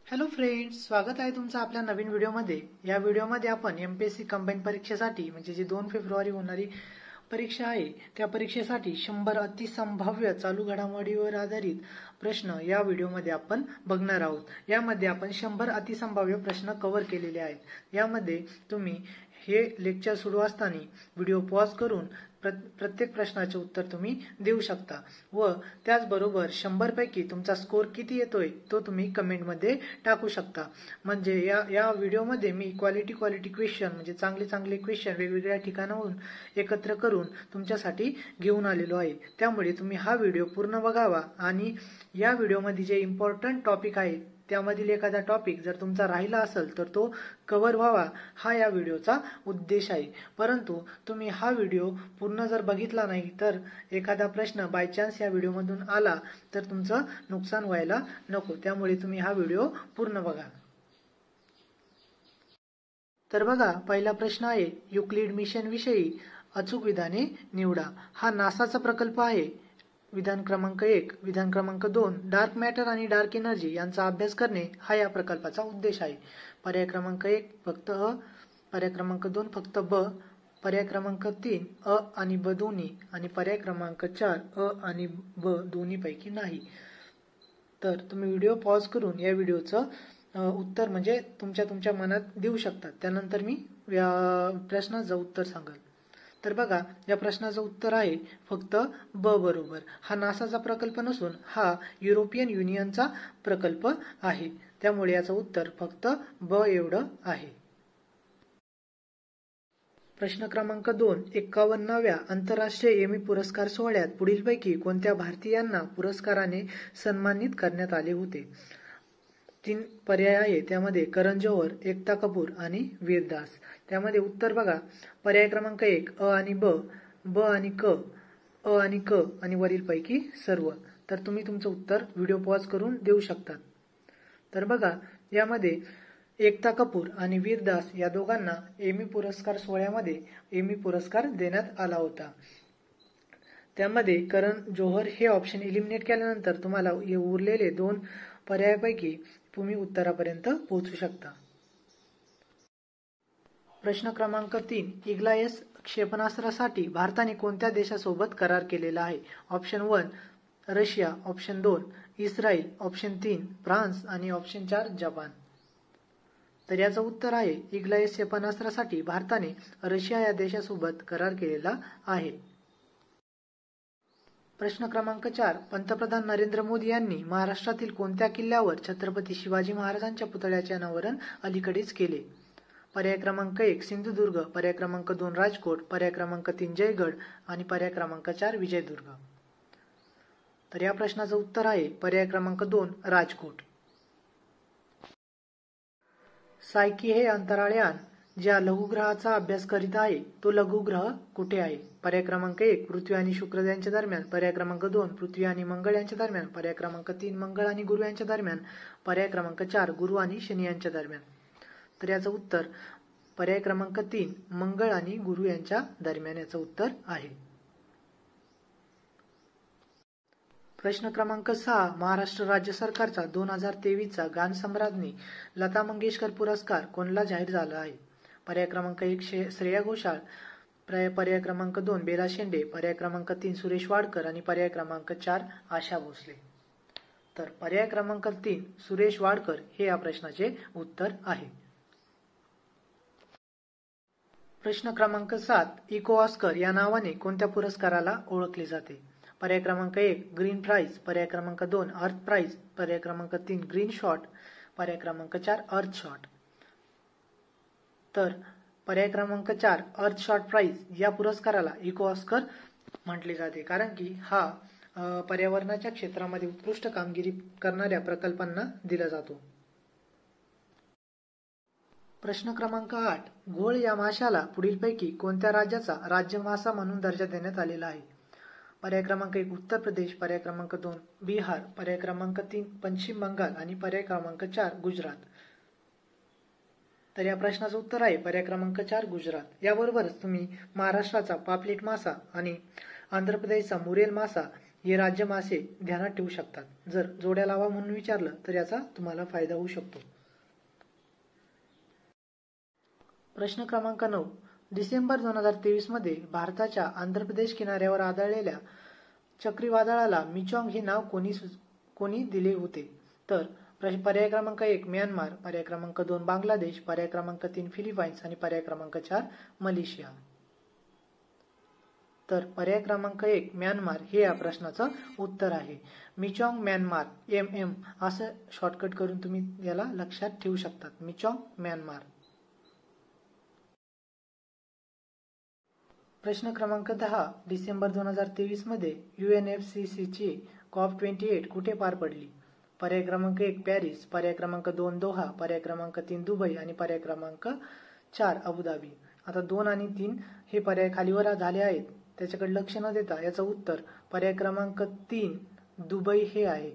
Hello friends, स्वागत आहे तुमचं आपल्या नवीन व्हिडिओमध्ये। या व्हिडिओमध्ये आपण एमपीएससी कंबाईन परीक्षेसाठी म्हणजे जी 2 फेब्रुवारी होणारी परीक्षा आहे त्या परीक्षेसाठी 100 अतिसंभाव्य चालू घडामोडीवर आधारित प्रश्न या व्हिडिओमध्ये आपण बघणार आहोत। यामध्ये आपण 100 अतिसंभाव्य प्रश्न कव्हर केलेले आहेत। यामध्ये तुम्ही हे लेक्चर सुरू असताना व्हिडिओ पॉज करून प्रत्येक प्रश्नाचे उत्तर तुम्ही देऊ शकता व त्याचबरोबर 100 पैकी तुमचा स्कोर किती येतोय तो तुम्ही कमेंट मध्ये टाकू शकता। म्हणजे या व्हिडिओमध्ये मी क्वालिटी क्वेश्चन म्हणजे चांगले क्वेश्चन वेगवेगळ्या ठिकाणाहून एकत्र करून तुमच्यासाठी घेऊन आलेलो आहे। त्यामुळे तुम्ही हा व्हिडिओ पूर्ण बघावा आणि या व्हिडिओमध्ये जे इम्पॉर्टंट टॉपिक आहे त्यामधील एखादा टॉपिक जर तुमचा राहिला असेल तर तो कव्हर व्हावा हा या व्हिडिओचा उद्देश आहे। परंतु तुम्ही हा व्हिडिओ पूर्ण जर बघितला नाही तर एखादा प्रश्न बाय चान्स या व्हिडिओमधून आला तर तुमचं नुकसान व्हायला नको। त्यामुळे तुम्ही हा व्हिडिओ पूर्ण बघा। तर बघा, पहिला प्रश्न आहे युक्लिड मिशन विषयी अचूक विधाने निवडा। हा नासाचा प्रकल्प आहे। विधान क्रमांक 1, विधान क्रमांक 2, डार्क मॅटर आणि डार्क एनर्जी यांचा अभ्यास करणे हा या प्रकल्पाचा उद्देश आहे। पर्याय क्रमांक 1 फक्त अ, पर्याय क्रमांक 2 फक्त ब, पर्याय क्रमांक 3 अ आणि ब दोन्ही आणि पर्याय क्रमांक 4 अ आणि ब दोन्ही पैकी नाही। तर तुम्ही व्हिडिओ पॉज करून या व्हिडिओचं उत्तर म्हणजे तुमच्या मनात देऊ शकता। त्यानंतर मी या प्रश्नाचं उत्तर सांगेल। तर बघा, या प्रश्नाचं उत्तर आहे फक्त ब बरोबर। हा नासाचा प्रकल्प नसून हा युरोपियन युनियनचा प्रकल्प आहे। त्यामुळे याचं उत्तर फक्त ब एवढं आहे। प्रश्न क्रमांक 2, 51व्या आंतरराष्ट्रीय एमी पुरस्कार सोहळ्यात पुढीलपैकी कोणत्या भारतीयांना पुरस्काराने सन्मानित करण्यात आले होते? 3 पर्याय आहे, त्यामध्ये करण जोहर, एकता कपूर आणि वीरदास। त्यामध्ये उत्तर बघा, पर्याय क्रमांक 1 अ आणि ब, ब आणि क, अ आणि क आणि वरील पैकी सर्व। तर तुम्ही तुमचं उत्तर व्हिडिओ पॉज करून देऊ शकता। तर बघा, यामध्ये एकता कपूर आणि वीरदास या दोघांना एमी पुरस्कार सोहळ्यामध्ये एमी पुरस्कार देण्यात आला होता। त्यामध्ये करण जोहर हे ऑप्शन इलिमिनेट केल्यानंतर तुम्हाला उरलेले 2 पर्यायापैकी तुम्ही उत्तरापर्यंत पोहोचू शकता। प्रश्न क्रमांक 3, इग्लायस क्षेपणास्त्रासाठी भारताने कोणत्या देशासोबत करार केलेला आहे? Option 1 Russia, option 2 Israel, option 3 France आणि ऑप्शन 4 जपान। तर याचं उत्तर आहे इग्लायस क्षेपणास्त्रासाठी भारताने रशिया या देशासोबत करार केलेला आहे। प्रश्न क्रमांक 4, पंतप्रधान नरेंद्र मोदी यांनी महाराष्ट्रातील कोणत्या किल्ल्यावर छत्रपती शिवाजी महाराजांच्या पुतळ्याचे अनावरण अलीकडेच केले? पर्याय क्रमांक 1 सिंधुदुर्ग, पर्याय क्रमांक 2 राजकोट, पर्याय क्रमांक 3 जयगड आणि पर्याय क्रमांक 4 विजयदुर्ग। तर या प्रश्नाचं उत्तर आहे पर्याय क्रमांक 2 राजकोट। सायकी हे अंतराळयान ज्या लघुग्रहाचा अभ्यास करीत आहे तो लघुग्रह कुठे आहे? पर्याय क्रमांक 1 पृथ्वी आणि शुक्र यांच्या दरम्यान, पर्याय क्रमांक 2 पृथ्वी आणि मंगळ यांच्या दरम्यान, पर्याय क्रमांक 3 मंगळ आणि गुरु यांच्या दरम्यान, पर्याय क्रमांक 4 गुरु आणि शनी यांच्या दरम्यान। तर याचं उत्तर पर्याय क्रमांक 3 मंगळ आणि गुरु यांच्या दरम्यान याचं उत्तर आहे। प्रश्न क्रमांक 6, महाराष्ट्र राज्य सरकारचा 2023चा गान सम्राज्ञी लता मंगेशकर पुरस्कार कोणाला जाहीर झाला आहे? पर्याय क्रमांक 1 श्रेया घोषाल, पर्याय क्रमांक 2 बेला शेंडे, पर्याय क्रमांक 3 सुरेश वाडकर आणि पर्याय क्रमांक 4 आशा भोसले। तर पर्याय क्रमांक 3 सुरेश वाडकर हे या प्रश्नाचे उत्तर आहे। प्रश्न क्रमांक 7, इको ऑस्कर या नावाने कोणत्या पुरस्काराला ओळखले जाते? पर्याय क्रमांक 1 ग्रीन प्राइज, पर्याय क्रमांक 2 अर्थ प्राइज, पर्याय क्रमांक 3 ग्रीन शॉट, पर्याय क्रमांक 4 अर्थ शॉट। तर पर्याय क्रमांक 4 अर्थ शॉट प्राइज या पुरस्काराला इको ऑस्कर म्हटले जाते, कारण की हा पर्यावरणाच्या क्षेत्रामध्ये उत्कृष्ट कामगिरी करणाऱ्या प्रकल्पांना दिला जातो। प्रश्न क्रमांक 8, घोळ या माशाला पुढीलपैकी कोणत्या राज्याचा राज्य मासा म्हणून दर्जा देण्यात आलेला आहे? पर्याय क्रमांक 1 उत्तर प्रदेश, पर्याय क्रमांक 2 बिहार, पर्याय क्रमांक 3 पश्चिम बंगाल आणि पर्याय क्रमांक 4 गुजरात। तर या प्रश्नाचं उत्तर आहे पर्याय क्रमांक 4 गुजरात। याबरोबरच तुम्ही महाराष्ट्राचा पापलेट मासा आणि आंध्र प्रदेशचा मुरेल मासा हे राज्य मासे ध्यानात ठेवू शकतात. जर जोड्या लावा म्हणून विचारलं तर याचा तुम्हाला फायदा होऊ शकतो. प्रश्न क्रमांक 9. डिसेंबर 2023 मध्ये भारताच्या आंध्र प्रदेश किनाऱ्यावर आढळलेल्या चक्रीवादळाला मिचॉंग हे नाव कोणी दिले होते? तर पर्याय क्रमांक 1 म्यानमार, पर्याय क्रमांक 2 बांगलादेश, पर्याय क्रमांक 3 फिलिपाईन्स आणि पर्याय क्रमांक 4 मलेशिया. तर पर्याय क्रमांक 1 म्यानमार हे या प्रश्नाचं उत्तर आहे. मिचॉंग म्यानमार, MM असं शॉर्टकट करून तुम्ही याला लक्षात ठेवू शकतात. मिचॉंग म्यानमार. प्रश्न क्रमांक 10. डिसेंबर 2023 मध्ये UNFCCC ची COP28 कुठे पार पडली? पर्याय क्रमांक 1 पॅरिस, पर्याय क्रमांक 2 दोहा, पर्याय क्रमांक 3 दुबई आणि पर्याय क्रमांक 4 अबुधाबी. आता 2 आणि 3 हे पर्याय खालीवर झाले आहेत, त्याच्याकडे लक्ष न देता याचं उत्तर पर्याय क्रमांक 3 दुबई हे आहे.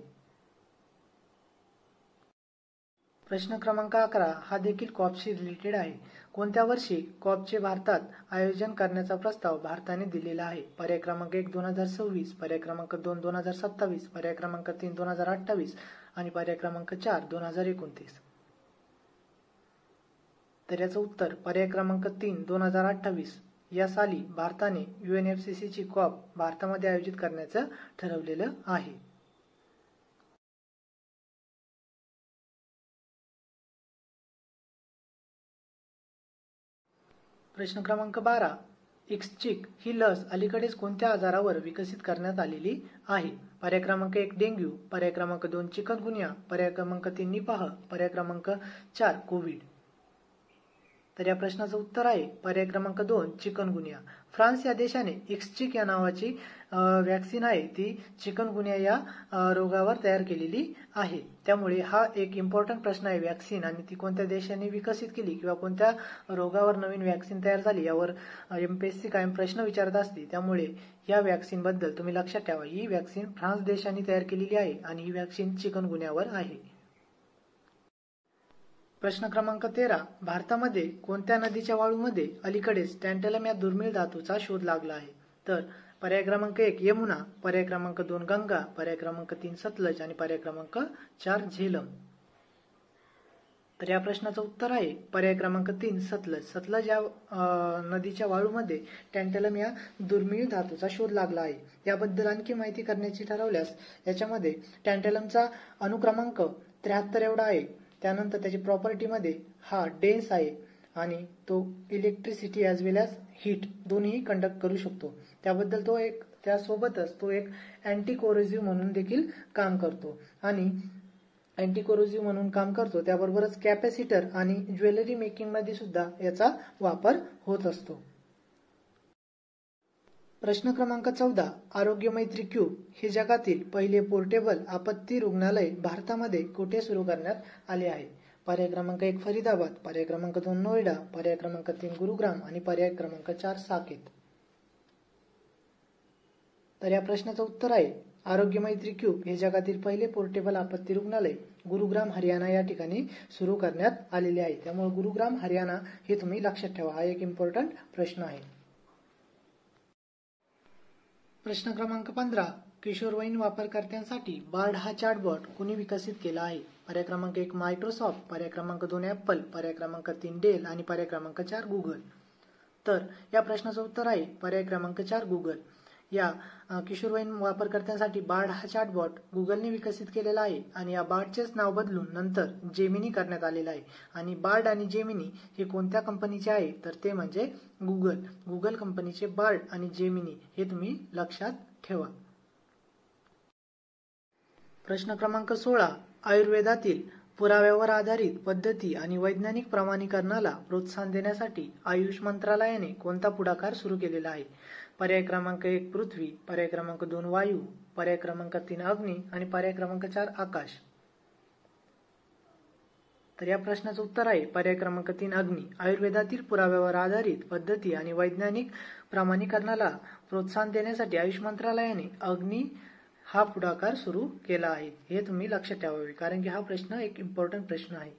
प्रश्न क्रमांक 11 हा देखील कॉपशी रिलेटेड आहे. कोणत्या वर्षी कॉपचे भारतात आयोजन करण्याचा प्रस्ताव भारताने दिलेला आहे? पर्याय क्रमांक 1 2026, पर्याय क्रमांक 2 2027, पर्याय क्रमांक 3 2028 आणि पर्याय क्रमांक 4 2029. तर याचं उत्तर पर्याय क्रमांक 3 2028 या साली भारताने UNFCCC ची COP भारतामध्ये आयोजित करण्याचं ठरवलेलं आहे. प्रश्न क्रमांक 12. इक्सचिक ही लस अलीकडेच कोणत्या आजारावर विकसित करण्यात आलेली आहे? पर्याय क्रमांक 1 डेंग्यू, पर्याय क्रमांक 2 चिकनगुनिया, पर्याय क्रमांक 3 निपाह, पर्याय क्रमांक 4 कोविड. तर या प्रश्नाचं उत्तर आहे पर्याय क्रमांक 2 चिकनगुनिया. फ्रान्स या देशाने इक्सचिक या नावाची वॅक्सिन आहे ती चिकनगुनिया या रोगावर तयार केलेली आहे. त्यामुळे हा एक इम्पॉर्टंट प्रश्न आहे. वॅक्सिन आणि ती कोणत्या देशाने विकसित केली किंवा कोणत्या रोगावर नवीन वॅक्सिन तयार झाली यावर MPSC कायम प्रश्न विचारत असते. त्यामुळे या वॅक्सिन बद्दल तुम्ही लक्षात ठेवा. ही वॅक्सिन फ्रान्स देशाने तयार केलेली आहे आणि ही वॅक्सिन चिकनगुन्यावर आहे. प्रश्न क्रमांक 13. भारतामध्ये कोणत्या नदीच्या वाळूमध्ये अलीकडेच टँटलम या दुर्मिळ धातूचा शोध लागला आहे? तर पर्याय क्रमांक 1 यमुना, पर्याय क्रमांक 2 गंगा, पर्याय क्रमांक 3 सतलज आणि पर्याय क्रमांक 4 झेलम. तर या प्रश्नाचं उत्तर आहे पर्याय क्रमांक 3 सतलज. सतलज या नदीच्या वाळूमध्ये टँटलम या दुर्मिळ धातूचा शोध लागला आहे. याबद्दल आणखी माहिती करण्याची ठरवल्यास याच्यामध्ये टँटलमचा अणुक्रमांक 73 एवढा आहे. त्यानंतर त्याची प्रॉपर्टीमध्ये हा डेन्स आहे आणि तो इलेक्ट्रिसिटी ॲज वेल ॲज हीट दोन्ही कंडक्ट करू शकतो. त्यासोबतच तो एक अँटी कोरोसिव्ह म्हणून देखील काम करतो आणि अँटी कोरोसिव्ह म्हणून काम करतो त्याबरोबरच कॅपॅसिटर आणि ज्वेलरी मेकिंग मध्ये सुद्धा याचा वापर होत असतो. प्रश्न क्रमांक 14. आरोग्य मैत्री क्यूब हे जगातील पहिले पोर्टेबल आपत्ती रुग्णालय भारतामध्ये कुठे सुरू करण्यात आले आहे? पर्याय क्रमांक 1 फरीदाबाद, पर्याय क्रमांक 2 नोएडा, पर्याय क्रमांक 3 गुरुग्राम आणि पर्याय क्रमांक 4 साकेत. तर या प्रश्नाचं उत्तर आहे आरोग्य मैत्री क्यूब हे जगातील पहिले पोर्टेबल आपत्ती रुग्णालय गुरुग्राम हरियाणा या ठिकाणी सुरू करण्यात आलेले आहे. त्यामुळे गुरुग्राम हरियाणा हे तुम्ही लक्षात ठेवा. हा एक इम्पॉर्टंट प्रश्न आहे. प्रश्न क्रमांक 15. किशोरवयीन वापरकर्त्यांसाठी बार्ड हा चॅटबॉट कुणी विकसित केला आहे? पर्याय क्रमांक 1 मायक्रोसॉफ्ट, पर्याय क्रमांक 2 ॲपल, पर्याय क्रमांक 3 डेल आणि पर्याय क्रमांक 4 गुगल. तर या प्रश्नाचं उत्तर आहे पर्याय क्रमांक 4 गुगल. या किशोरवयीन वापरकर्त्यांसाठी बार्ड हा चॅटबॉट गुगलने विकसित केलेला आहे आणि या बार्डचेच नाव बदलून नंतर जेमिनी करण्यात आलेलं आहे. आणि बार्ड आणि जेमिनी हे कोणत्या कंपनीचे आहे? तर ते म्हणजे गुगल कंपनीचे बार्ड आणि जेमिनी हे तुम्ही लक्षात ठेवा. प्रश्न क्रमांक 16. आयुर्वेदातील पुराव्यावर आधारित पद्धती आणि वैज्ञानिक प्रमाणीकरणाला प्रोत्साहन देण्यासाठी आयुष मंत्रालयाने कोणता पुढाकार सुरू केलेला आहे? पर्याय क्रमांक 1 पृथ्वी, पर्याय क्रमांक 2 वायू, पर्याय क्रमांक 3 अग्नी आणि पर्याय क्रमांक 4 आकाश. तर या प्रश्नाचं उत्तर आहे पर्याय क्रमांक 3 अग्नी. आयुर्वेदातील पुराव्यावर आधारित पद्धती आणि वैज्ञानिक प्रमाणीकरणाला प्रोत्साहन देण्यासाठी आयुष मंत्रालयाने अग्नी हा पुढाकार सुरू केला आहे. हे तुम्ही लक्षात ठेवावे कारण की हा प्रश्न एक इम्पॉर्टंट प्रश्न आहे.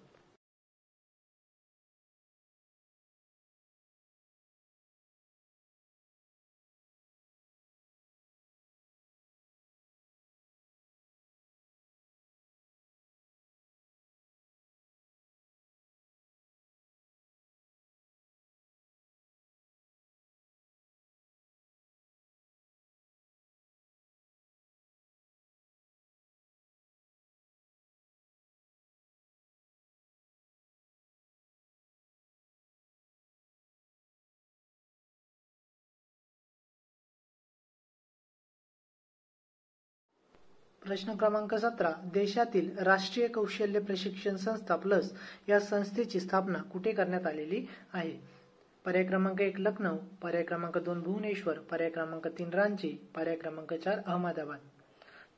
प्रश्न क्रमांक 17. देशातील राष्ट्रीय कौशल्य प्रशिक्षण संस्था प्लस या संस्थेची स्थापना कुठे करण्यात आलेली आहे? पर्याय क्रमांक 1 लखनौ, पर्याय क्रमांक 2 भुवनेश्वर, पर्याय क्रमांक 3 रांची, पर्याय क्रमांक 4 अहमदाबाद.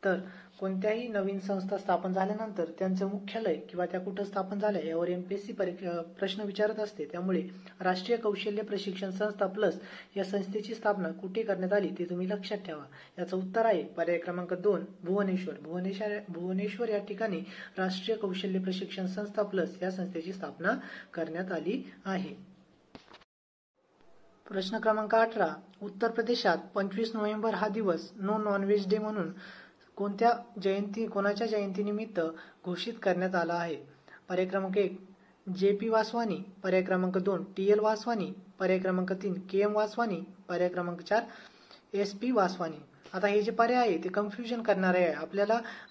तर कोणत्याही नवीन संस्था स्थापन झाल्यानंतर त्यांचं मुख्यालय किंवा त्या कुठं स्थापन झाल्या यावर एमपीएससी प्रश्न विचारत असते. त्यामुळे राष्ट्रीय कौशल्य प्रशिक्षण संस्था प्लस या संस्थेची स्थापना कुठे करण्यात आली ते तुम्ही लक्षात ठेवा. याचं उत्तर आहे पर्याय क्रमांक 2 भुवनेश्वर. भुवनेश्वर या ठिकाणी राष्ट्रीय कौशल्य प्रशिक्षण संस्था प्लस या संस्थेची स्थापना करण्यात आली आहे. प्रश्न क्रमांक 18. उत्तर प्रदेशात 25 नोव्हेंबर हा दिवस नो नॉनव्हेज डे म्हणून कोणाच्या जयंतीनिमित्त घोषित करण्यात आला आहे? पर्याय क्रमांक 1 JP वासवानी, पर्याय क्रमांक 2 TL वासवानी, पर्याय क्रमांक 3 KM वासवानी, पर्याय क्रमांक 4 SP वासवानी. आता हे जे पर्याय आहे ते कन्फ्युजन करणारे आहे.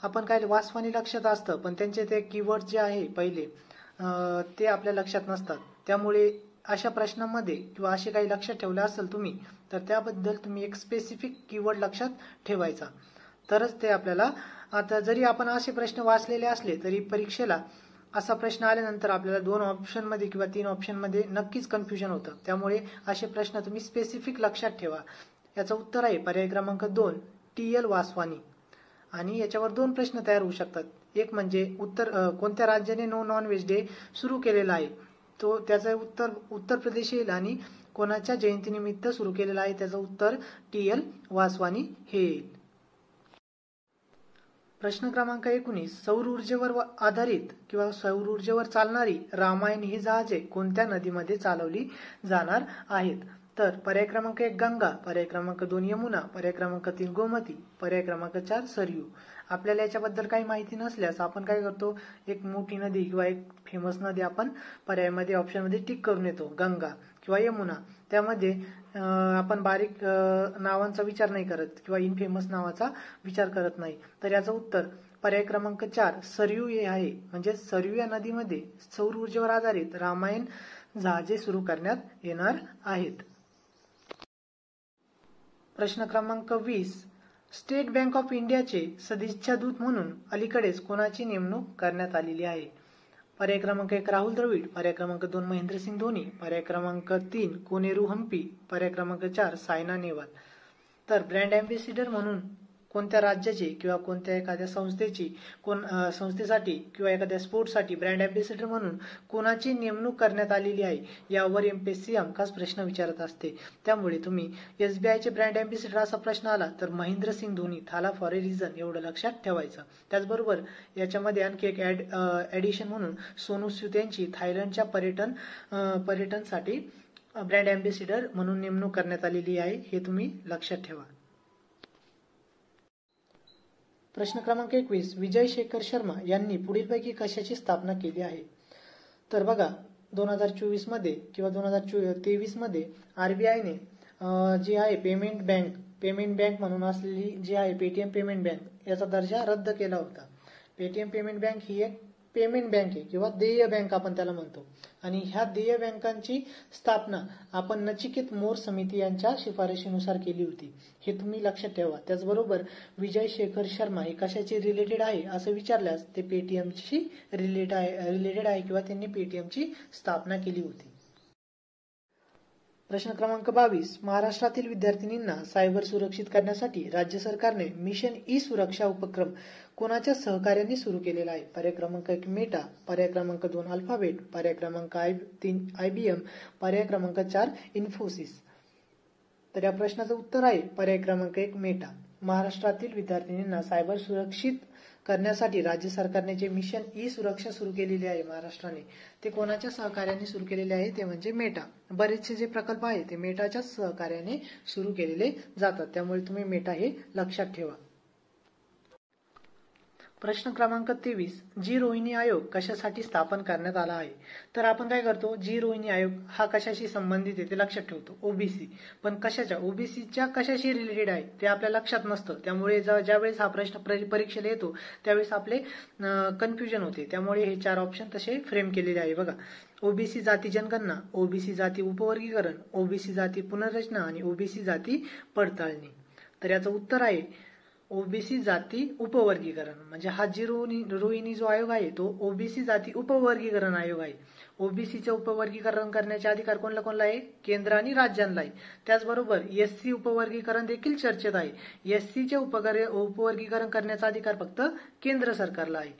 आपण काय वासवानी लक्षात असतं पण त्यांचे ते कीवर्ड जे आहे पहिले ते आपल्या लक्षात नसतात. त्यामुळे अशा प्रश्नांमध्ये किंवा असे काही लक्षात ठेवले असेल तुम्ही तर त्याबद्दल तुम्ही एक स्पेसिफिक कीवर्ड लक्षात ठेवायचा तरच ते आपल्याला. आता जरी आपण असे प्रश्न वाचलेले असले तरी परीक्षेला असा प्रश्न आल्यानंतर आपल्याला 2 ऑप्शनमध्ये किंवा 3 ऑप्शनमध्ये नक्कीच कन्फ्युजन होतं. त्यामुळे असे प्रश्न तुम्ही स्पेसिफिक लक्षात ठेवा. याचं उत्तर आहे पर्याय क्रमांक 2 TL वासवानी. आणि याच्यावर 2 प्रश्न तयार होऊ शकतात. एक म्हणजे कोणत्या राज्याने नो नॉन व्हेज डे सुरू केलेला आहे तो त्याचं उत्तर प्रदेश येईल आणि कोणाच्या जयंतीनिमित्त सुरू केलेला आहे त्याचं उत्तर TL वासवानी हे येईल. प्रश्न क्रमांक 19. सौर ऊर्जेवर आधारित किंवा सौर ऊर्जेवर चालणारी रामायण ही जहाजे कोणत्या नदीमध्ये चालवली जाणार आहेत? तर पर्याय क्रमांक 1 गंगा, पर्याय क्रमांक 2 यमुना, पर्याय क्रमांक 3 गोमती, पर्याय क्रमांक 4 सरयू. आपल्याला याच्याबद्दल काही माहिती नसल्यास आपण काय करतो एक मोठी नदी किंवा एक फेमस नदी आपण पर्यायामध्ये ऑप्शनमध्ये टिक करून येतो गंगा किंवा यमुना. त्यामध्ये आपण बारीक नावांचा विचार नाही करत किंवा इनफेमस नावाचा विचार करत नाही. तर याचं उत्तर पर्याय क्रमांक 4 सरयू हे आहे. म्हणजे सरयू या नदीमध्ये सौर ऊर्जेवर आधारित रामायण जहाजे सुरू करण्यात येणार आहेत. प्रश्न क्रमांक 20. स्टेट बँक ऑफ इंडियाचे सदिच्छा दूत म्हणून अलीकडेच कोणाची नेमणूक करण्यात आलेली आहे? पर्याय क्रमांक 1 राहुल द्रविड, पर्याय क्रमांक 2 महेंद्रसिंग धोनी, पर्याय क्रमांक 3 कोनेरू हम्पी, पर्याय क्रमांक 4 सायना नेहवाल. तर ब्रँड अँबॅसिडर म्हणून कोणत्या राज्याचे किंवा कोणत्या एखाद्या संस्थेसाठी किंवा एखाद्या स्पोर्ट्ससाठी ब्रँड अँबॅसिडर म्हणून कोणाची नेमणूक करण्यात आलेली आहे यावर एमपीएससी हमखास प्रश्न विचारत असते. त्यामुळे तुम्ही SBIचे ब्रँड अँबॅसिडर असा प्रश्न आला तर महेंद्रसिंग धोनी थाला फॉर ए रिझन एवढं लक्षात ठेवायचं. त्याचबरोबर याच्यामध्ये आणखी एक ॲडिशन म्हणून सोनू सूद यांची थायलंडच्या पर्यटनसाठी ब्रँड अँबॅसिडर म्हणून नेमणूक करण्यात आलेली आहे हे तुम्ही लक्षात ठेवा. प्रश्न क्रमांक 21. विजय शेखर शर्मा यांनी पुढीलपैकी कशाची स्थापना केली आहे? तर बघा 2024 मध्ये किंवा 2023 मध्ये RBIने जी आहे पेमेंट बँक म्हणून असलेली जी आहे पेटीएम पेमेंट बँक याचा दर्जा रद्द केला होता. पेटीएम पेमेंट बँक ही एक पेमेंट बँक आहे किंवा देय बँक आपण त्याला म्हणतो. आणि ह्या देय बँकांची स्थापना आपण नचिकेत मोर समिती यांच्या शिफारशीनुसार केली होती हे तुम्ही लक्षात ठेवा. त्याचबरोबर विजय शेखर शर्मा हे कशाची रिलेटेड आहे असं विचारल्यास ते पेटीएमशी रिलेटेड आहे किंवा त्यांनी पेटीएमची स्थापना केली होती. प्रश्न क्रमांक 22. महाराष्ट्रातील विद्यार्थिनींना सायबर सुरक्षित करण्यासाठी राज्य सरकारने मिशन ई-सुरक्षा उपक्रम कोणाच्या सहकार्याने सुरू केलेला आहे? पर्याय क्रमांक 1 मेटा, पर्याय क्रमांक 2 अल्फाबेट, पर्याय क्रमांक 3 IBM, पर्याय क्रमांक 4 इन्फोसिस. तर या प्रश्नाचं उत्तर आहे पर्याय क्रमांक 1 मेटा. महाराष्ट्रातील विद्यार्थिनींना सायबर सुरक्षित करण्यासाठी राज्य सरकारने जे मिशन ई-सुरक्षा सुरू केलेले आहे महाराष्ट्राने ते कोणाच्या सहकार्याने सुरू केलेले आहे ते म्हणजे मेटा. बरेचसे जे प्रकल्प आहे ते मेटाच्या सहकार्याने सुरू केलेले जातात. त्यामुळे तुम्ही मेटा हे लक्षात ठेवा. प्रश्न क्रमांक 23. जी रोहिणी आयोग कशासाठी स्थापन करण्यात आला आहे? तर आपण काय करतो जी रोहिणी आयोग हा कशाशी संबंधित आहे ते लक्षात ठेवतो ओबीसी. पण कशाच्या ओबीसीच्या कशाशी रिलेटेड आहे ते आपल्या लक्षात नसतं. त्यामुळे ज्यावेळेस हा प्रश्न परीक्षेला येतो त्यावेळेस आपले कन्फ्युजन होते. त्यामुळे हे 4 ऑप्शन तसे फ्रेम केलेले आहे बघा. ओबीसी जाती जनगणना, ओबीसी जाती उपवर्गीकरण, ओबीसी जाती पुनर्रचना आणि ओबीसी जाती पडताळणी. तर याचं उत्तर आहे ओबीसी जाती उपवर्गीकरण, म्हणजे हा जी रोहिणी जो आयोग आहे तो ओबीसी जाती उपवर्गीकरण आयोग आहे. ओबीसीचे उपवर्गीकरण करण्याचे अधिकार कोणला कोणला आहे? केंद्र आणि राज्यांना आहे. त्याचबरोबर एससी उपवर्गीकरण देखील चर्चेत आहे. एससीचे उपवर्गीकरण करण्याचा अधिकार फक्त केंद्र सरकारला आहे.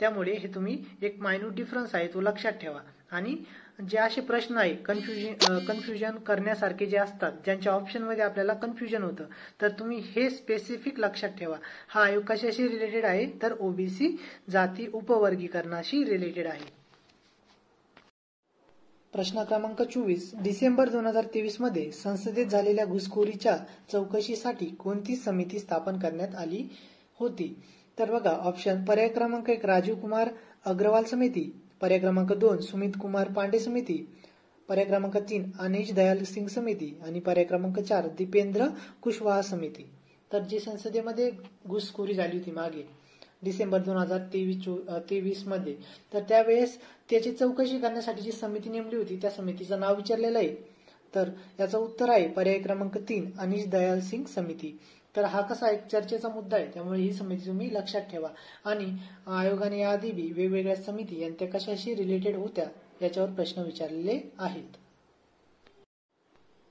त्यामुळे हे तुम्ही एक मायन्यूट डिफरन्स आहे तो लक्षात ठेवा. आणि जे असे प्रश्न आहे कन्फ्युजन करण्यासारखे जे असतात, ज्यांच्या ऑप्शनमध्ये आपल्याला कन्फ्युजन होतं, तर तुम्ही हे स्पेसिफिक लक्षात ठेवा. हा आयोग कशाशी रिलेटेड आहे? तर ओबीसी जाती उपवर्गीकरणाशी रिलेटेड आहे. प्रश्न क्रमांक 24. डिसेंबर 2023 मध्ये संसदेत झालेल्या घुसखोरीच्या चौकशीसाठी कोणती समिती स्थापन करण्यात आली होती? तर बघा ऑप्शन. पर्याय क्रमांक 1 राजीव कुमार अग्रवाल समिती, पर्याय क्रमांक 2 सुमित कुमार पांडे समिती, पर्याय क्रमांक 3 अनीश दयाल सिंग समिती आणि पर्याय क्रमांक 4 दीपेंद्र कुशवाहा समिती. तर जी संसदेमध्ये घुसखोरी झाली होती मागे डिसेंबर 2023 मध्ये, तर त्यावेळेस त्याची चौकशी करण्यासाठी जी समिती नेमली होती त्या समितीचं नाव विचारलेलं आहे. तर याचं उत्तर आहे पर्याय क्रमांक 3 अनीश दयाल सिंग समिती. तर हा कसा एक चर्चेचा मुद्दा आहे, त्यामुळे ही समिती तुम्ही लक्षात ठेवा. आणि आयोगाने याआधी वेगवेगळ्या समिती यांच्या कशाशी रिलेटेड होत्या याच्यावर प्रश्न विचारलेले आहेत.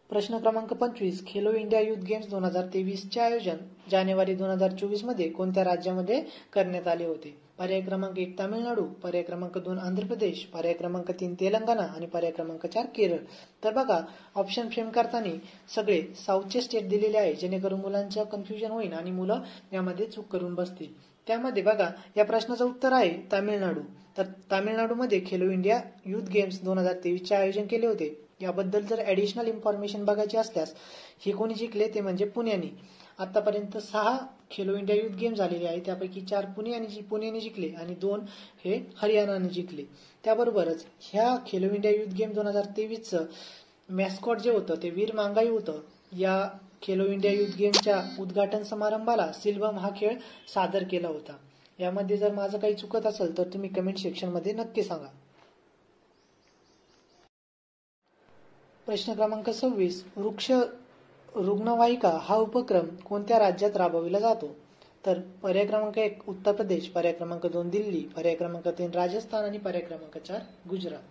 प्रश्न क्रमांक 25. खेलो इंडिया युथ गेम्स 2023 चे आयोजन जानेवारी 2024 मध्ये कोणत्या राज्यामध्ये करण्यात आले होते? पर्याय क्रमांक 1 तामिळनाडू, पर्याय क्रमांक 2 आंध्र प्रदेश, पर्याय क्रमांक 3 तेलंगणा आणि पर्याय क्रमांक 4 केरळ. तर बघा ऑप्शन फ्रेम करताना सगळे साऊथचे स्टेट दिलेले आहे, जेणेकरून मुलांचं कन्फ्युजन होईल आणि मुलं यामध्ये चूक करून बसतील. त्यामध्ये बघा या प्रश्नाचं उत्तर आहे तामिळनाडू. तर तामिळनाडूमध्ये खेलो इंडिया युथ गेम्स 2023 चे आयोजन केले होते. याबद्दल जर ऍडिशनल इन्फॉर्मेशन बघायची असल्यास हे कोणी जिंकले ते म्हणजे पुण्याने. आतापर्यंत 6 खेलो इंडिया युथ गेम झालेले आहेत, त्यापैकी 4 पुण्याने जिंकले आणि 2 हे हरियाणाने जिंकले. त्याबरोबरच ह्या खेलो इंडिया युथ गेम 2023चं मॅस्कॉट जे होतं ते वीर मांगाई होतं. या खेलो इंडिया युथ गेमच्या उद्घाटन समारंभाला सिल्वम हा खेळ सादर केला होता. यामध्ये जर माझं काही चुकत असेल तर तुम्ही कमेंट सेक्शन मध्ये नक्की सांगा. प्रश्न क्रमांक 26. वृक्ष रुग्णवाहिका हा उपक्रम कोणत्या राज्यात राबविला जातो? तर पर्याय क्रमांक 1 उत्तर प्रदेश, पर्याय क्रमांक 2 दिल्ली, पर्याय क्रमांक 3 राजस्थान आणि पर्याय क्रमांक 4 गुजरात.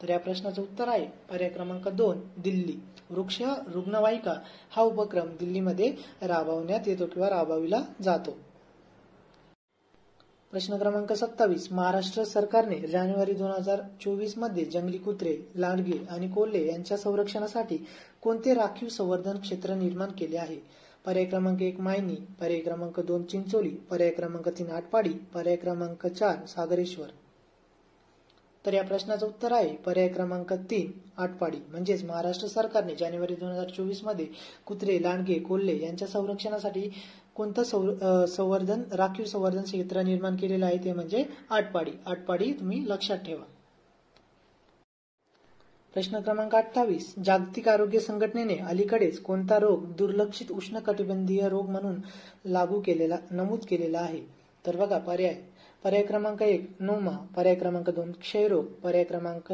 तर या प्रश्नाचं उत्तर आहे पर्याय क्रमांक 2 दिल्ली. वृक्ष रुग्णवाहिका हा उपक्रम दिल्लीमध्ये राबवण्यात येतो किंवा राबविला जातो. प्रश्न क्रमांक 27. महाराष्ट्र सरकारने जानेवारी 2024 मध्ये जंगली कुत्रे, लांडगे आणि कोल्हे यांच्या संरक्षणासाठी कोणते राखीव संवर्धन क्षेत्र निर्माण केले आहे? पर्याय क्रमांक 1 मायनी, पर्याय क्रमांक 2 चिंचोली, पर्याय क्रमांक 3 आटपाडी, पर्याय क्रमांक 4 सागरेश्वर. तर या प्रश्नाचं उत्तर आहे पर्याय क्रमांक 3 आटपाडी. म्हणजेच महाराष्ट्र सरकारने जानेवारी 2024 मध्ये कुत्रे, लांडगे, कोल्हे यांच्या संरक्षणासाठी कोणतं राखीव संवर्धन क्षेत्र निर्माण केलेलं आहे ते म्हणजे आटपाडी. आटपाडी तुम्ही लक्षात ठेवा. प्रश्न क्रमांक 28. जागतिक आरोग्य संघटनेने अलीकडेच कोणता रोग दुर्लक्षित उष्णकटिबंधीय रोग म्हणून नमूद केलेला आहे? तर बघा पर्याय क्रमांक 1 नोमा, पर्याय क्रमांक 2 क्षयरोग, पर्याय क्रमांक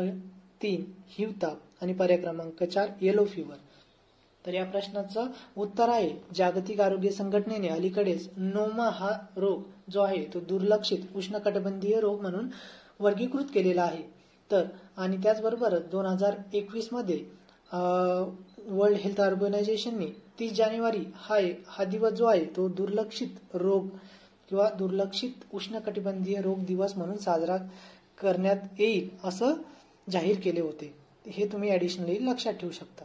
3 हिवताप आणि पर्याय क्रमांक 4 येलो फिवर. तर या प्रश्नाचं उत्तर आहे जागतिक आरोग्य संघटनेने अलीकडेच नोमा हा रोग जो आहे तो दुर्लक्षित उष्णकटिबंधीय रोग म्हणून वर्गीकृत केलेला आहे. तर आणि त्याचबरोबर 2021 मध्ये वर्ल्ड हेल्थ ऑर्गनायझेशनने 30 जानेवारी हा दिवस जो आहे तो दुर्लक्षित रोग किंवा दुर्लक्षित उष्णकटिबंधीय रोग दिवस म्हणून साजरा करण्यात येईल असं जाहीर केले होते. हे तुम्ही ऍडिशनली लक्षात ठेवू शकता.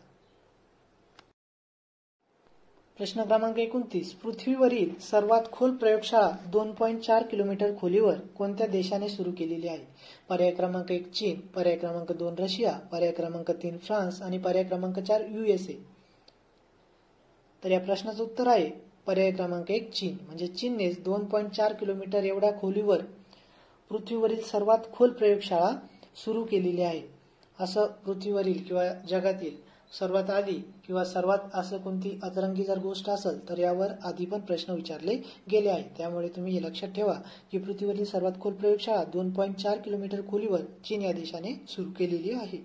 प्रश्न क्रमांक 29. पृथ्वीवरील सर्वात खोल प्रयोगशाळा 2.4 किलोमीटर खोलीवर कोणत्या देशाने सुरू केलेली आहे? पर्याय क्रमांक 1 चीन, पर्याय क्रमांक 2 रशिया, पर्याय क्रमांक 3 फ्रान्स आणि पर्याय क्रमांक 4 USA. तर या प्रश्नाचं उत्तर आहे पर्याय क्रमांक 1 चीन. म्हणजे चीनने 2.4 किलोमीटर एवढ्या खोलीवर पृथ्वीवरील सर्वात खोल प्रयोगशाळा सुरू केलेली आहे. असं पृथ्वीवरील किंवा जगातील सर्वात आधी किंवा सर्वात असं कोणती अतरंगी जर गोष्ट असेल तर यावर आधी पण प्रश्न विचारले गेले आहेत. त्यामुळे तुम्ही हे लक्षात ठेवा की पृथ्वीवरील सर्वात खोल प्रयोगशाळा 2.4 किलोमीटर खोलीवर चीन या देशाने सुरू केलेली आहे.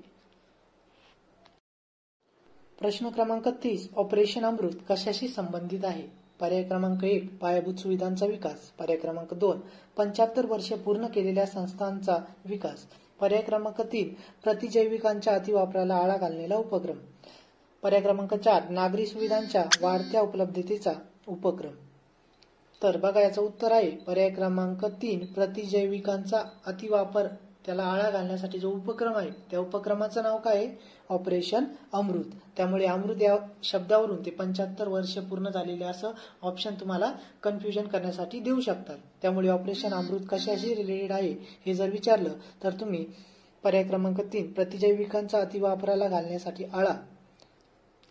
प्रश्न क्रमांक 30. ऑपरेशन अमृत कशाशी संबंधित आहे? पर्याय क्रमांक 1 पायाभूत सुविधांचा विकास, पर्याय क्रमांक 2 75 वर्षे पूर्ण केलेल्या संस्थांचा विकास, पर्याय क्रमांक 3 प्रतिजैविकांच्या अतिवापराला आळा घालण्याला उपक्रम, पर्याय क्रमांक 4 नागरी सुविधांच्या वाढत्या उपलब्धतेचा उपक्रम. तर बघा याचं उत्तर आहे पर्याय क्रमांक 3 प्रतिजैविकांचा अतिवापर त्याला आळा घालण्यासाठी जो उपक्रम आहे त्या उपक्रमाचं नाव काय आहे? ऑपरेशन अमृत. त्यामुळे अमृत या शब्दावरून ते 75 वर्ष पूर्ण झालेले असं ऑप्शन तुम्हाला कन्फ्युजन करण्यासाठी देऊ शकतात. त्यामुळे ऑपरेशन अमृत कशाशी रिलेटेड आहे हे जर विचारलं तर तुम्ही पर्याय क्रमांक 3 प्रतिजैविकांचा अतिवापराला घालण्यासाठी आळा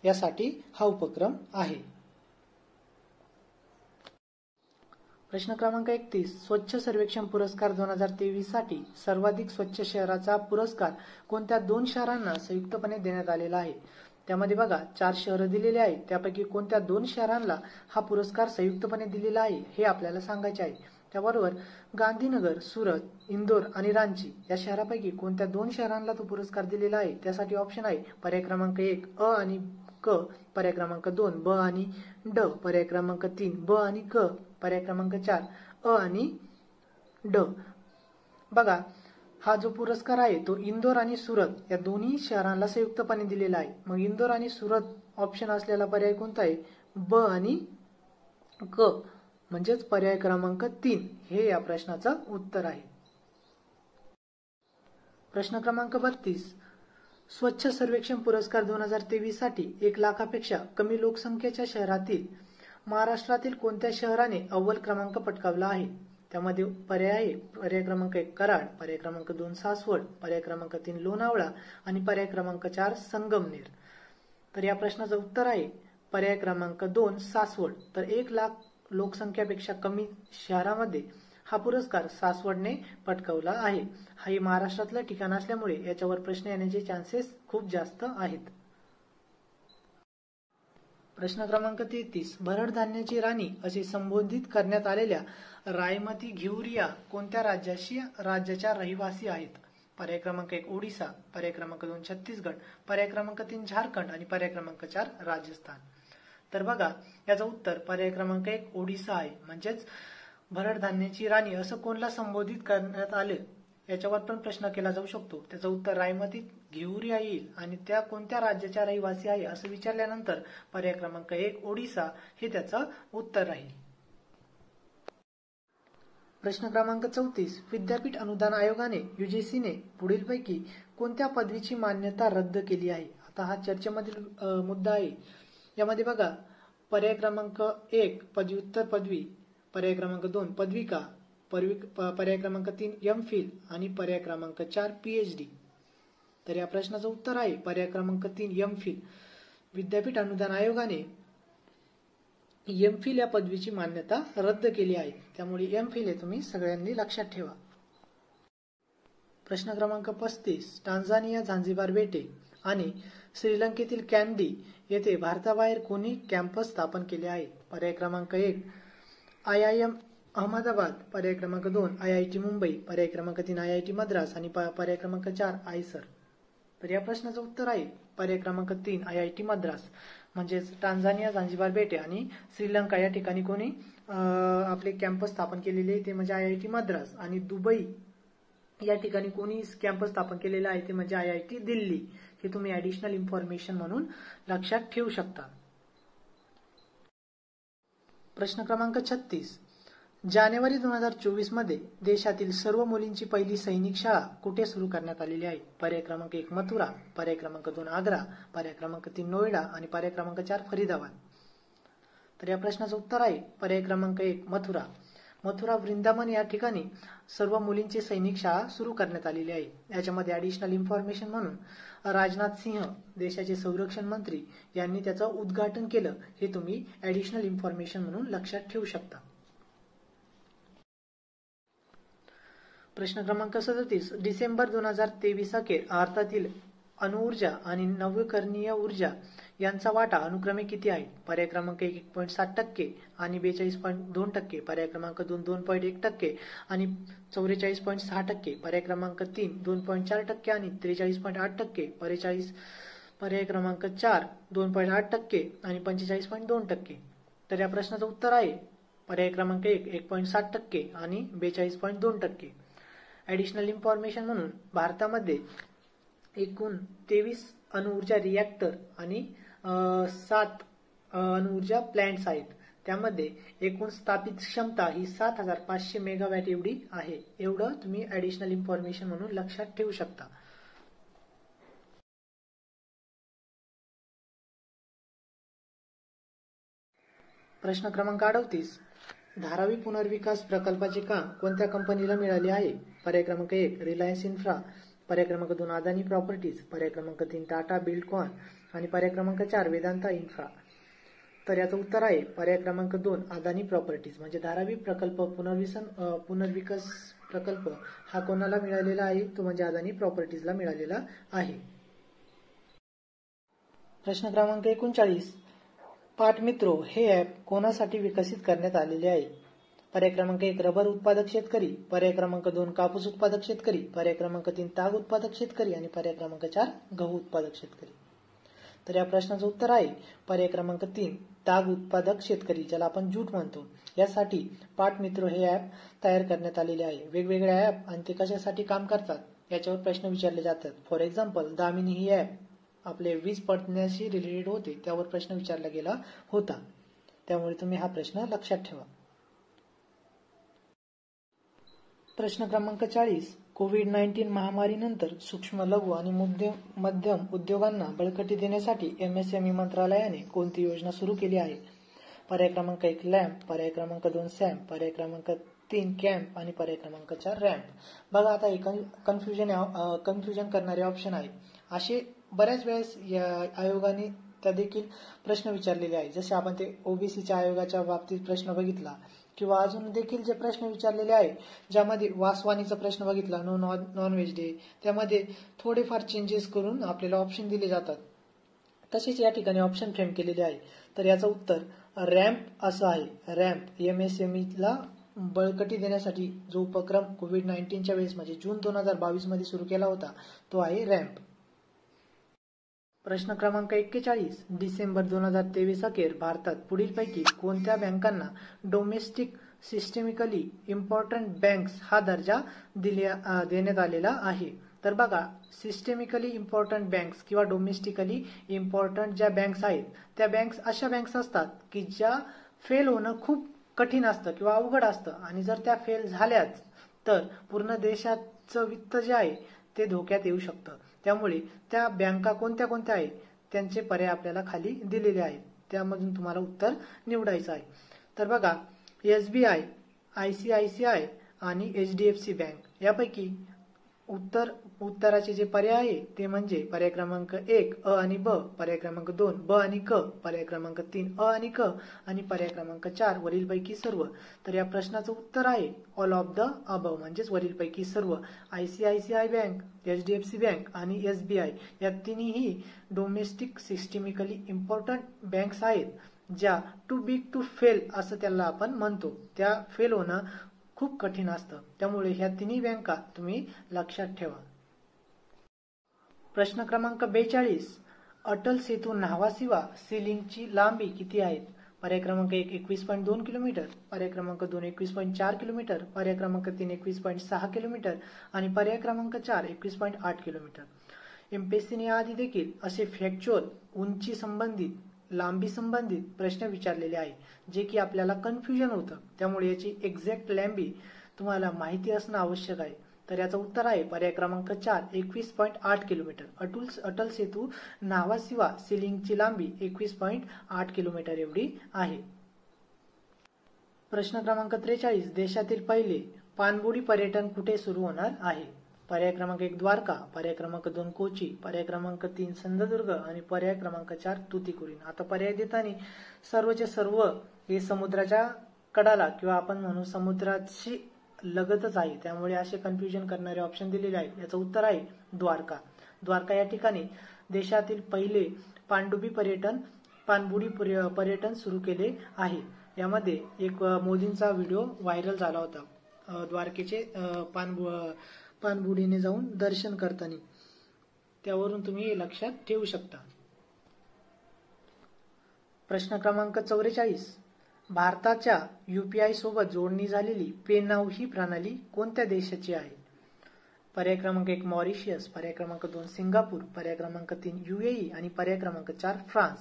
यासाठी हा उपक्रम आहे. प्रश्न क्रमांक 31 स्वच्छ सर्वेक्षण पुरस्कार 2023 साठी सर्वाधिक स्वच्छ शहराचा पुरस्कार कोणत्या 2 शहरांना संयुक्तपणे देण्यात आलेला आहे? त्यामध्ये बघा 4 शहरं दिलेली आहेत. त्यापैकी कोणत्या 2 शहरांना हा पुरस्कार संयुक्तपणे दिलेला आहे हे आपल्याला सांगायचे आहे. त्याबरोबर गांधीनगर, सुरत, इंदोर आणि रांची या शहरापैकी कोणत्या 2 शहरांना तो पुरस्कार दिलेला आहे? त्यासाठी ऑप्शन आहे पर्याय क्रमांक 1 अ आणि क, पर्याय क्रमांक 2 ब आणि ड, पर्याय क्रमांक 3 ब आणि क, पर्याय क्रमांक 4 अ आणि ड. बघा हा जो पुरस्कार आहे तो इंदोर आणि सुरत या दोन्ही शहरांना संयुक्तपणे दिलेला आहे. मग इंदोर आणि सुरत ऑप्शन असलेला पर्याय कोणता आहे? ब आणि क, म्हणजेच पर्याय क्रमांक 3 हे या प्रश्नाचं उत्तर आहे. प्रश्न क्रमांक 32 स्वच्छ सर्वेक्षण पुरस्कार 2023 साठी 1 लाखापेक्षा कमी लोकसंख्येच्या शहरातील महाराष्ट्रातील कोणत्या शहराने अव्वल क्रमांक पटकावला आहे? त्यामध्ये पर्याय आहे पर्याय क्रमांक 1 कराड, पर्याय क्रमांक 2 सासवड, पर्याय क्रमांक 3 लोणावळा आणि पर्याय क्रमांक 4 संगमनेर. तर या प्रश्नाचं उत्तर आहे पर्याय क्रमांक 2 सासवड. तर 1 लाख लोकसंख्यापेक्षा कमी शहरामध्ये हा पुरस्कार सासवडने पटकावला आहे. हा महाराष्ट्रातलं ठिकाण असल्यामुळे याच्यावर प्रश्न येण्याचे चान्सेस खूप जास्त आहेत. प्रश्न क्रमांक 33 भरड धान्याची राणी असे संबोधित करण्यात आलेल्या रायमती घिऊरिया कोणत्या राज्याच्या रहिवासी आहेत? पर्याय क्रमांक 1 ओडिसा, पर्याय क्रमांक 2 छत्तीसगड, पर्याय क्रमांक 3 झारखंड आणि पर्याय क्रमांक 4 राजस्थान. तर बघा याचं उत्तर पर्याय क्रमांक 1 ओडिसा आहे. म्हणजेच भरड धान्याची राणी असं कोणला संबोधित करण्यात आले याच्यावर पण प्रश्न केला जाऊ शकतो. त्याचं उत्तर रायमती घिऊरिया येईल आणि त्या कोणत्या राज्याच्या रहिवासी आहे असं विचारल्यानंतर पर्याय क्रमांक 1 ओडिसा हे त्याचं उत्तर राहील. प्रश्न क्रमांक 34 विद्यापीठ अनुदान आयोगाने युजीसीने पुढीलपैकी कोणत्या पदवीची मान्यता रद्द केली आहे? आता हा चर्चेमधील मुद्दा आहे. यामध्ये बघा पर्याय क्रमांक 1 पदव्युत्तर पदवी, पर्याय क्रमांक 2 पदविका, पर्याय क्रमांक 3 एम.फिल आणि पर्याय क्रमांक 4 पीएचडी. तर या प्रश्नाचं उत्तर आहे पर्याय क्रमांक 3 एम.फिल. विद्यापीठ अनुदान आयोगाने एम.फिल या पदवीची मान्यता रद्द केली आहे. त्यामुळे एम.फिल हे तुम्ही सगळ्यांनी लक्षात ठेवा. प्रश्न क्रमांक 35 टांझानिया झांझिबार बेटे आणि श्रीलंकेतील कॅन्डी येथे भारताबाहेर कोणी कॅम्पस स्थापन केले आहे? पर्याय क्रमांक 1 IIM अहमदाबाद, पर्याय क्रमांक 2 IIT मुंबई, पर्याय क्रमांक 3 IIT मद्रास आणि पर्याय क्रमांक 4 आयसर. तर या प्रश्नाचं उत्तर आहे पर्याय क्रमांक 3 IIT मद्रास. म्हणजेच टांझानिया झांझिबार बेटे आणि श्रीलंका या ठिकाणी कोणी आपले कॅम्पस स्थापन केलेले ते म्हणजे IIT मद्रास आणि दुबई या ठिकाणी कोणी कॅम्पस स्थापन केलेला आहे ते म्हणजे IIT दिल्ली. हे तुम्ही ऍडिशनल इन्फॉर्मेशन म्हणून लक्षात ठेवू शकता. प्रश्न क्रमांक 36 जानेवारी 2024 मध्ये देशातील सर्व मुलींची पहिली सैनिक शाळा कुठे सुरू करण्यात आलेली आहे? पर्याय क्रमांक 1 मथुरा, पर्याय क्रमांक 2 आग्रा, पर्याय क्रमांक 3 नोएडा आणि पर्याय क्रमांक 4 फरीदाबाद. तर या प्रश्नाचं उत्तर आहे पर्याय क्रमांक 1 मथुरा. मथुरा वृंदावन या ठिकाणी सर्व मुलींची सैनिक शाळा सुरू करण्यात आलेली आहे. याच्यामध्ये ऍडिशनल इन्फॉर्मेशन म्हणून राजनाथ सिंह देशाचे संरक्षण मंत्री यांनी त्याचं उद्घाटन केलं. हे तुम्ही ऍडिशनल इन्फॉर्मेशन म्हणून लक्षात ठेवू शकता. प्रश्न क्रमांक 37 डिसेंबर 2023 अखेर भारतातील अणुऊर्जा आणि नवीकरणीय ऊर्जा यांचा वाटा अनुक्रमे किती आहे? पर्याय क्रमांक 1 1.7% आणि 42.2%, पर्याय क्रमांक 2 2.1% आणि 44.6%, पर्याय क्रमांक 3 2.4% आणि 43.8%, पर्याय क्रमांक 4 2.8% आणि 45.2%. तर या प्रश्नाचं उत्तर आहे पर्याय क्रमांक 1 1.7% आणि 42.2%. ॲडिशनल इन्फॉर्मेशन म्हणून भारतामध्ये एकूण 23 अणुऊर्जा रिॲक्टर आणि 7 अणुऊर्जा प्लॅन्ट्स आहेत. त्यामध्ये एकूण स्थापित क्षमता ही 7,500 मेगावॅट एवढी आहे. एवढं तुम्ही ॲडिशनल इन्फॉर्मेशन म्हणून लक्षात ठेवू शकता. प्रश्न क्रमांक 38. धारावी पुनर्विकास प्रकल्पाचे काम कोणत्या कंपनीला मिळाले आहे? पर्याय क्रमांक 1 रिलायन्स इन्फ्रा, पर्याय क्रमांक 2 अदानी प्रॉपर्टीज, पर्याय क्रमांक 3 टाटा बिल्डकॉन आणि पर्याय क्रमांक 4 वेदांता इन्फ्रा. तर याचं उत्तर आहे पर्याय क्रमांक 2 अदानी प्रॉपर्टीज. म्हणजे धारावी प्रकल्प पुनर्विकास प्रकल्प हा कोणाला मिळालेला आहे? तो म्हणजे अदानी प्रॉपर्टीजला मिळालेला आहे. प्रश्न क्रमांक 39. पाटमित्रो हे ॲप कोणासाठी विकसित करण्यात आलेले आहे? पर्याय क्रमांक 1 रबर उत्पादक शेतकरी, पर्याय क्रमांक 2 कापूस उत्पादक शेतकरी, पर्याय क्रमांक 3 ताग उत्पादक शेतकरी आणि पर्याय क्रमांक 4 गहू उत्पादक शेतकरी. तर या प्रश्नाचं उत्तर आहे पर्याय क्रमांक 3 ताग उत्पादक शेतकरी, ज्याला आपण जूट म्हणतो. यासाठी पाटमित्रो हे ॲप तयार करण्यात आलेले आहे. वेगवेगळे ॲप आणि ते कशासाठी काम करतात याच्यावर प्रश्न विचारले जातात. For example Damini he app आपले वीज पडण्याशी रिलेटेड होते, त्यावर प्रश्न विचारला गेला होता. त्यामुळे तुम्ही हा प्रश्न लक्षात ठेवा. प्रश्न क्रमांक 40. कोविड-19 महामारीनंतर सूक्ष्म लघु आणि मध्यम उद्योगांना बळकटी देण्यासाठी MSME मंत्रालयाने कोणती योजना सुरू केली आहे? पर्याय क्रमांक 1 लॅम्प, पर्याय क्रमांक 2 सॅम्प, पर्याय क्रमांक 3 कॅम्प आणि पर्याय क्रमांक 4 रॅम्प. बघा आता कन्फ्युजन करणारे ऑप्शन आहे. असे बऱ्याच वेळेस या आयोगाने त्या देखील प्रश्न विचारलेले आहेत. जसे आपण ते ओबीसीच्या आयोगाच्या बाबतीत प्रश्न बघितला किंवा अजून देखील जे प्रश्न विचारलेले आहे, ज्यामध्ये वासवानीचा प्रश्न बघितला, नॉन व्हेज डे, त्यामध्ये थोडेफार चेंजेस करून आपल्याला ऑप्शन दिले जातात. तसेच या ठिकाणी ऑप्शन फ्रेम केलेले आहे. तर याचं उत्तर रॅम्प असं आहे. रॅम्प MSMEला बळकटी देण्यासाठी जो उपक्रम कोविड-19च्या वेळेस म्हणजे जून 2022 मध्ये सुरू केला होता तो आहे रॅम्प. प्रश्न क्रमांक 41. डिसेंबर 2023 अखेर भारतात पुढीलपैकी कोणत्या बँकांना डोमेस्टिक सिस्टेमिकली इम्पॉर्टंट बँक्स हा दर्जा देण्यात आलेला आहे? तर बघा, सिस्टेमिकली इम्पॉर्टंट बँक्स किंवा डोमेस्टिकली इम्पॉर्टंट ज्या बँक्स आहेत त्या बँक्स अशा बँक्स असतात की ज्या फेल होणं खूप कठीण असतं किंवा अवघड असतं, आणि जर त्या फेल झाल्याच तर पूर्ण देशाचं वित्त जे आहे ते धोक्यात येऊ शकतं. त्यामुळे त्या बँका कोणत्या कोणत्या आहेत त्यांचे पर्याय आपल्याला खाली दिलेले आहेत. त्यामधून तुम्हाला उत्तर निवडायचं आहे. तर बघा, SBI, ICICI आणि HDFC बँक यापैकी उत्तराचे जे पर्याय आहे ते म्हणजे पर्याय क्रमांक 1 अ आणि ब, पर्याय क्रमांक 2 ब आणि क, पर्याय क्रमांक 3 अ आणि क आणि पर्याय क्रमांक 4 वरीलपैकी सर्व. तर या प्रश्नाचं उत्तर आहे ऑल ऑफ द अबव, म्हणजेच वरीलपैकी सर्व. ICICI बँक, HDFC बँक आणि SBI या तिन्ही डोमेस्टिक सिस्टेमिकली इम्पॉर्टंट बँक्स आहेत, ज्या टू बिग टू फेल असं त्याला आपण म्हणतो. त्या फेल होणं खूप कठीण असतं. त्यामुळे ह्या तिन्ही बँका तुम्ही लक्षात ठेवा. प्रश्न क्रमांक 42. अटल सेतू न्हावासिवा सिलिंगची लांबी किती आहे? पर्याय क्रमांक 1 21.2 किलोमीटर, पर्याय क्रमांक 2 21.4 किलोमीटर, पर्याय क्रमांक 3 21.6 किलोमीटर आणि पर्याय क्रमांक 4 21.8 किलोमीटर. MPSCने याआधी देखील असे फॅक्च्युअल उंची संबंधित, लांबी संबंधित प्रश्न विचारलेले आहे, जे की आपल्याला कन्फ्युजन होतं. त्यामुळे याची एक्झॅक्ट लांबी तुम्हाला माहिती असणं आवश्यक आहे. तर याचं उत्तर आहे पर्याय क्रमांक 4 21.8 किलोमीटर. अटल सेतू न्हावासिवा सिलिंगची लांबी 21.8 किलोमीटर एवढी आहे. प्रश्न क्रमांक 43. देशातील पहिले पाणबुडी पर्यटन कुठे सुरू होणार आहे? पर्याय क्रमांक 1 द्वारका, पर्याय क्रमांक 2 कोची, पर्याय क्रमांक 3 सिंधुदुर्ग आणि पर्याय क्रमांक 4 तुतीकोरीन. आता पर्याय देताना सर्वचे सर्व हे समुद्राच्या कडाला किंवा आपण म्हणू समुद्राशी लगतच आहे. त्यामुळे असे कन्फ्युजन करणारे ऑप्शन दिलेले आहेत. याचं उत्तर आहे द्वारका. द्वारका या ठिकाणी देशातील पहिले पाणबुडी पर्यटन सुरू केले आहे. यामध्ये एक मोदींचा व्हिडिओ व्हायरल झाला होता, द्वारकेचे पाणबुडीने जाऊन दर्शन करताना. त्यावरून तुम्ही लक्षात ठेवू शकता. प्रश्न क्रमांक 44. भारताच्या UPI सोबत जोडणी झालेली पे नाऊ ही प्रणाली कोणत्या देशाची आहे? पर्याय क्रमांक 1 मॉरिशियस, पर्याय क्रमांक 2 सिंगापूर, पर्याय क्रमांक 3 UAE आणि पर्याय क्रमांक 4 फ्रान्स.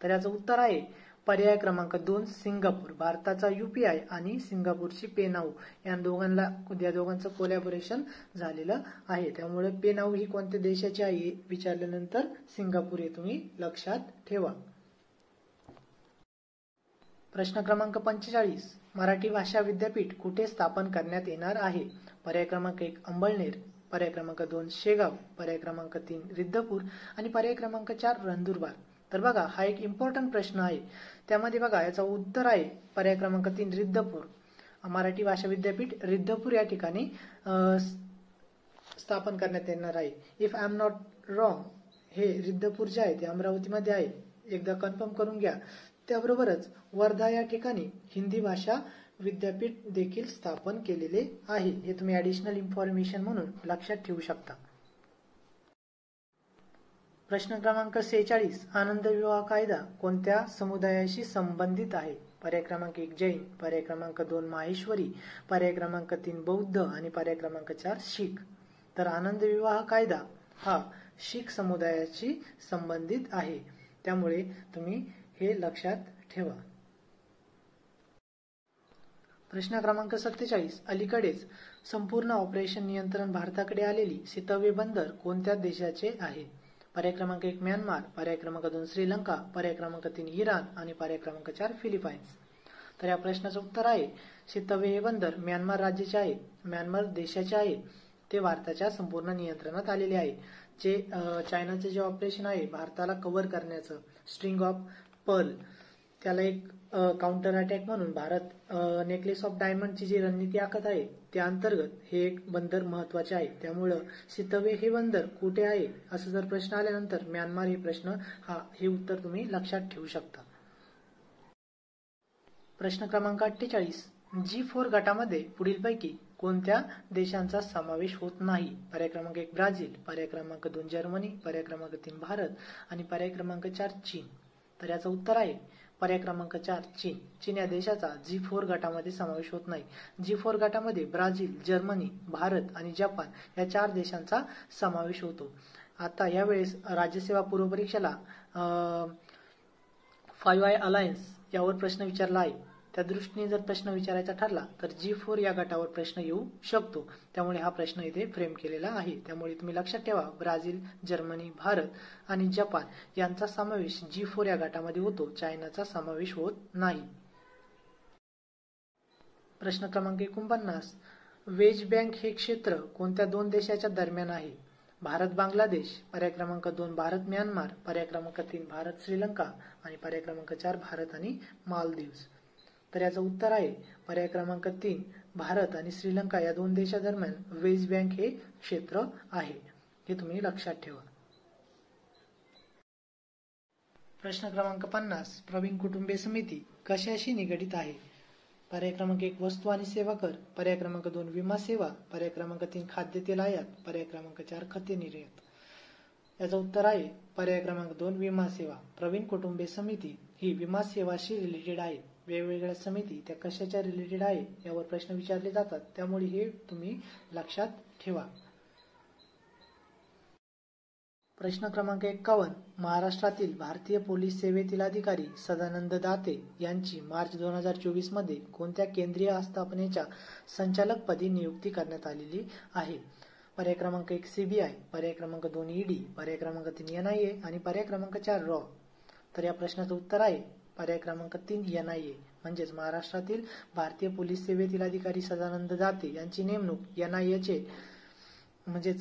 तर याचं उत्तर आहे पर्याय क्रमांक 2 सिंगापूर. भारताचा UPI आणि सिंगापूरची पे नाऊ या दोघांचं कोलॅबोरेशन झालेलं आहे. त्यामुळे पे नाऊ ही कोणत्या देशाची आहे विचारल्यानंतर सिंगापूर हे तुम्ही लक्षात ठेवा. प्रश्न क्रमांक 45 मराठी भाषा विद्यापीठ कुठे स्थापन करण्यात येणार आहे? पर्याय क्रमांक 1 अंबळनेर, पर्याय क्रमांक 2 शेगाव, पर्याय क्रमांक 3 रिद्धपूर आणि पर्याय क्रमांक 4 नंदुरबार. तर बघा हा एक इम्पॉर्टंट प्रश्न आहे. त्यामध्ये बघा याचं उत्तर आहे पर्याय क्रमांक 3 रिद्धपूर. मराठी भाषा विद्यापीठ रिद्धपूर या ठिकाणी स्थापन करण्यात येणार आहे. If I am not wrong हे रिद्धपूर जे आहे ते अमरावतीमध्ये आहे. एकदा कन्फर्म करून घ्या. त्याबरोबरच वर्धा या ठिकाणी हिंदी भाषा विद्यापीठ देखील स्थापन केलेले आहे. हे तुम्ही ऍडिशनल इन्फॉर्मेशन म्हणून लक्षात ठेवू शकता. प्रश्न क्रमांक 46 आनंद विवाह कायदा कोणत्या समुदायाशी संबंधित आहे? पर्याय क्रमांक 1 जैन, पर्याय क्रमांक 2 माहेश्वरी, पर्याय क्रमांक 3 बौद्ध आणि पर्याय क्रमांक 4 शीख. तर आनंद विवाह कायदा हा शीख समुदायाशी संबंधित आहे. त्यामुळे तुम्ही हे लक्षात ठेवा. प्रश्न क्रमांक 47 अलीकडेच संपूर्ण ऑपरेशन नियंत्रण भारताकडे आलेली सीतव्य बंदर कोणत्या देशाचे आहे? पर्याय क्रमांक 1 म्यानमार, पर्याय क्रमांक 2 श्रीलंका, पर्याय क्रमांक 3 इराण आणि पर्याय क्रमांक 4 फिलिपाईन्स. तर या प्रश्नाचं उत्तर आहे सीतव्य हे बंदर म्यानमार राज्याचे आहे, म्यानमार देशाचे आहे. ते भारताच्या संपूर्ण नियंत्रणात आलेले आहे. जे चायनाचे जे ऑपरेशन आहे भारताला कव्हर करण्याचं स्ट्रिंग ऑफ पर्ल त्याला एक काउंटर अटॅक म्हणून भारत नेकलेस ऑफ डायमंडची जी रणनीती आखत आहे त्या अंतर्गत हे एक बंदर महत्वाचे आहे. त्यामुळं सीतव्य हे बंदर कुठे आहे असं जर प्रश्न आल्यानंतर म्यानमार हे उत्तर तुम्ही लक्षात ठेवू शकता. प्रश्न क्रमांक 48 G4 गटामध्ये पुढीलपैकी कोणत्या देशांचा समावेश होत नाही? पर्याय क्रमांक 1 ब्राझील, पर्याय क्रमांक 2 जर्मनी, पर्याय क्रमांक 3 भारत आणि पर्याय क्रमांक 4 चीन. तर याचं उत्तर आहे पर्याय क्रमांक 4 चीन. चीन या देशाचा G4 गटामध्ये समावेश होत नाही. G4 गटामध्ये ब्राझील, जर्मनी, भारत आणि जपान या 4 देशांचा समावेश होतो. आता यावेळेस राज्यसेवा पूर्व परीक्षेला 5i अलायन्स यावर प्रश्न विचारला आहे. त्या दृष्टीने जर प्रश्न विचारायचा ठरला तर G4 या गटावर प्रश्न येऊ शकतो. त्यामुळे हा प्रश्न इथे फ्रेम केलेला आहे. त्यामुळे तुम्ही लक्षात ठेवा ब्राझील, जर्मनी, भारत आणि जपान यांचा समावेश G4 या गटामध्ये होतो. चायनाचा समावेश होत नाही. प्रश्न क्रमांक 49 वेज बँक हे क्षेत्र कोणत्या 2 देशाच्या दरम्यान आहे? भारत बांगलादेश, पर्याय क्रमांक 2 भारत म्यानमार, पर्याय क्रमांक 3 भारत श्रीलंका आणि पर्याय क्रमांक 4 भारत आणि मालदीव्स. तर याचं उत्तर आहे पर्याय क्रमांक 3 भारत आणि श्रीलंका या 2 देशांदरम्यान वेज बँक हे क्षेत्र आहे. हे तुम्ही लक्षात ठेवा. प्रश्न क्रमांक 50 प्रवीण कुटुंबे समिती कशाशी निगडित आहे? पर्याय क्रमांक 1 वस्तू आणि सेवा कर, पर्याय क्रमांक 2 विमा सेवा, पर्याय क्रमांक 3 खाद्यतेल आयात, पर्याय क्रमांक 4 खते निर्यात. याचं उत्तर आहे पर्याय क्रमांक 2 विमा सेवा. प्रवीण कुटुंबे समिती ही विमा सेवाशी रिलेटेड आहे. वेगवेगळ्या समिती त्या कशाच्या रिलेटेड आहे यावर प्रश्न विचारले जातात. त्यामुळे हे तुम्ही लक्षात ठेवा. प्रश्न क्रमांक 51 महाराष्ट्रातील भारतीय पोलीस सेवेतील अधिकारी सदानंद दाते यांची मार्च 2024 मध्ये कोणत्या केंद्रीय आस्थापनेच्या संचालकपदी नियुक्ती करण्यात आलेली आहे? पर्याय क्रमांक 1 CBI, पर्याय क्रमांक 2 ED, पर्याय क्रमांक 3 NIA आणि पर्याय क्रमांक 4 रॉ. तर या प्रश्नाचं उत्तर आहे पर्याय क्रमांक 3 NIA. म्हणजेच महाराष्ट्रातील भारतीय पोलीस सेवेतील अधिकारी सदानंद दाते यांची नेमणूक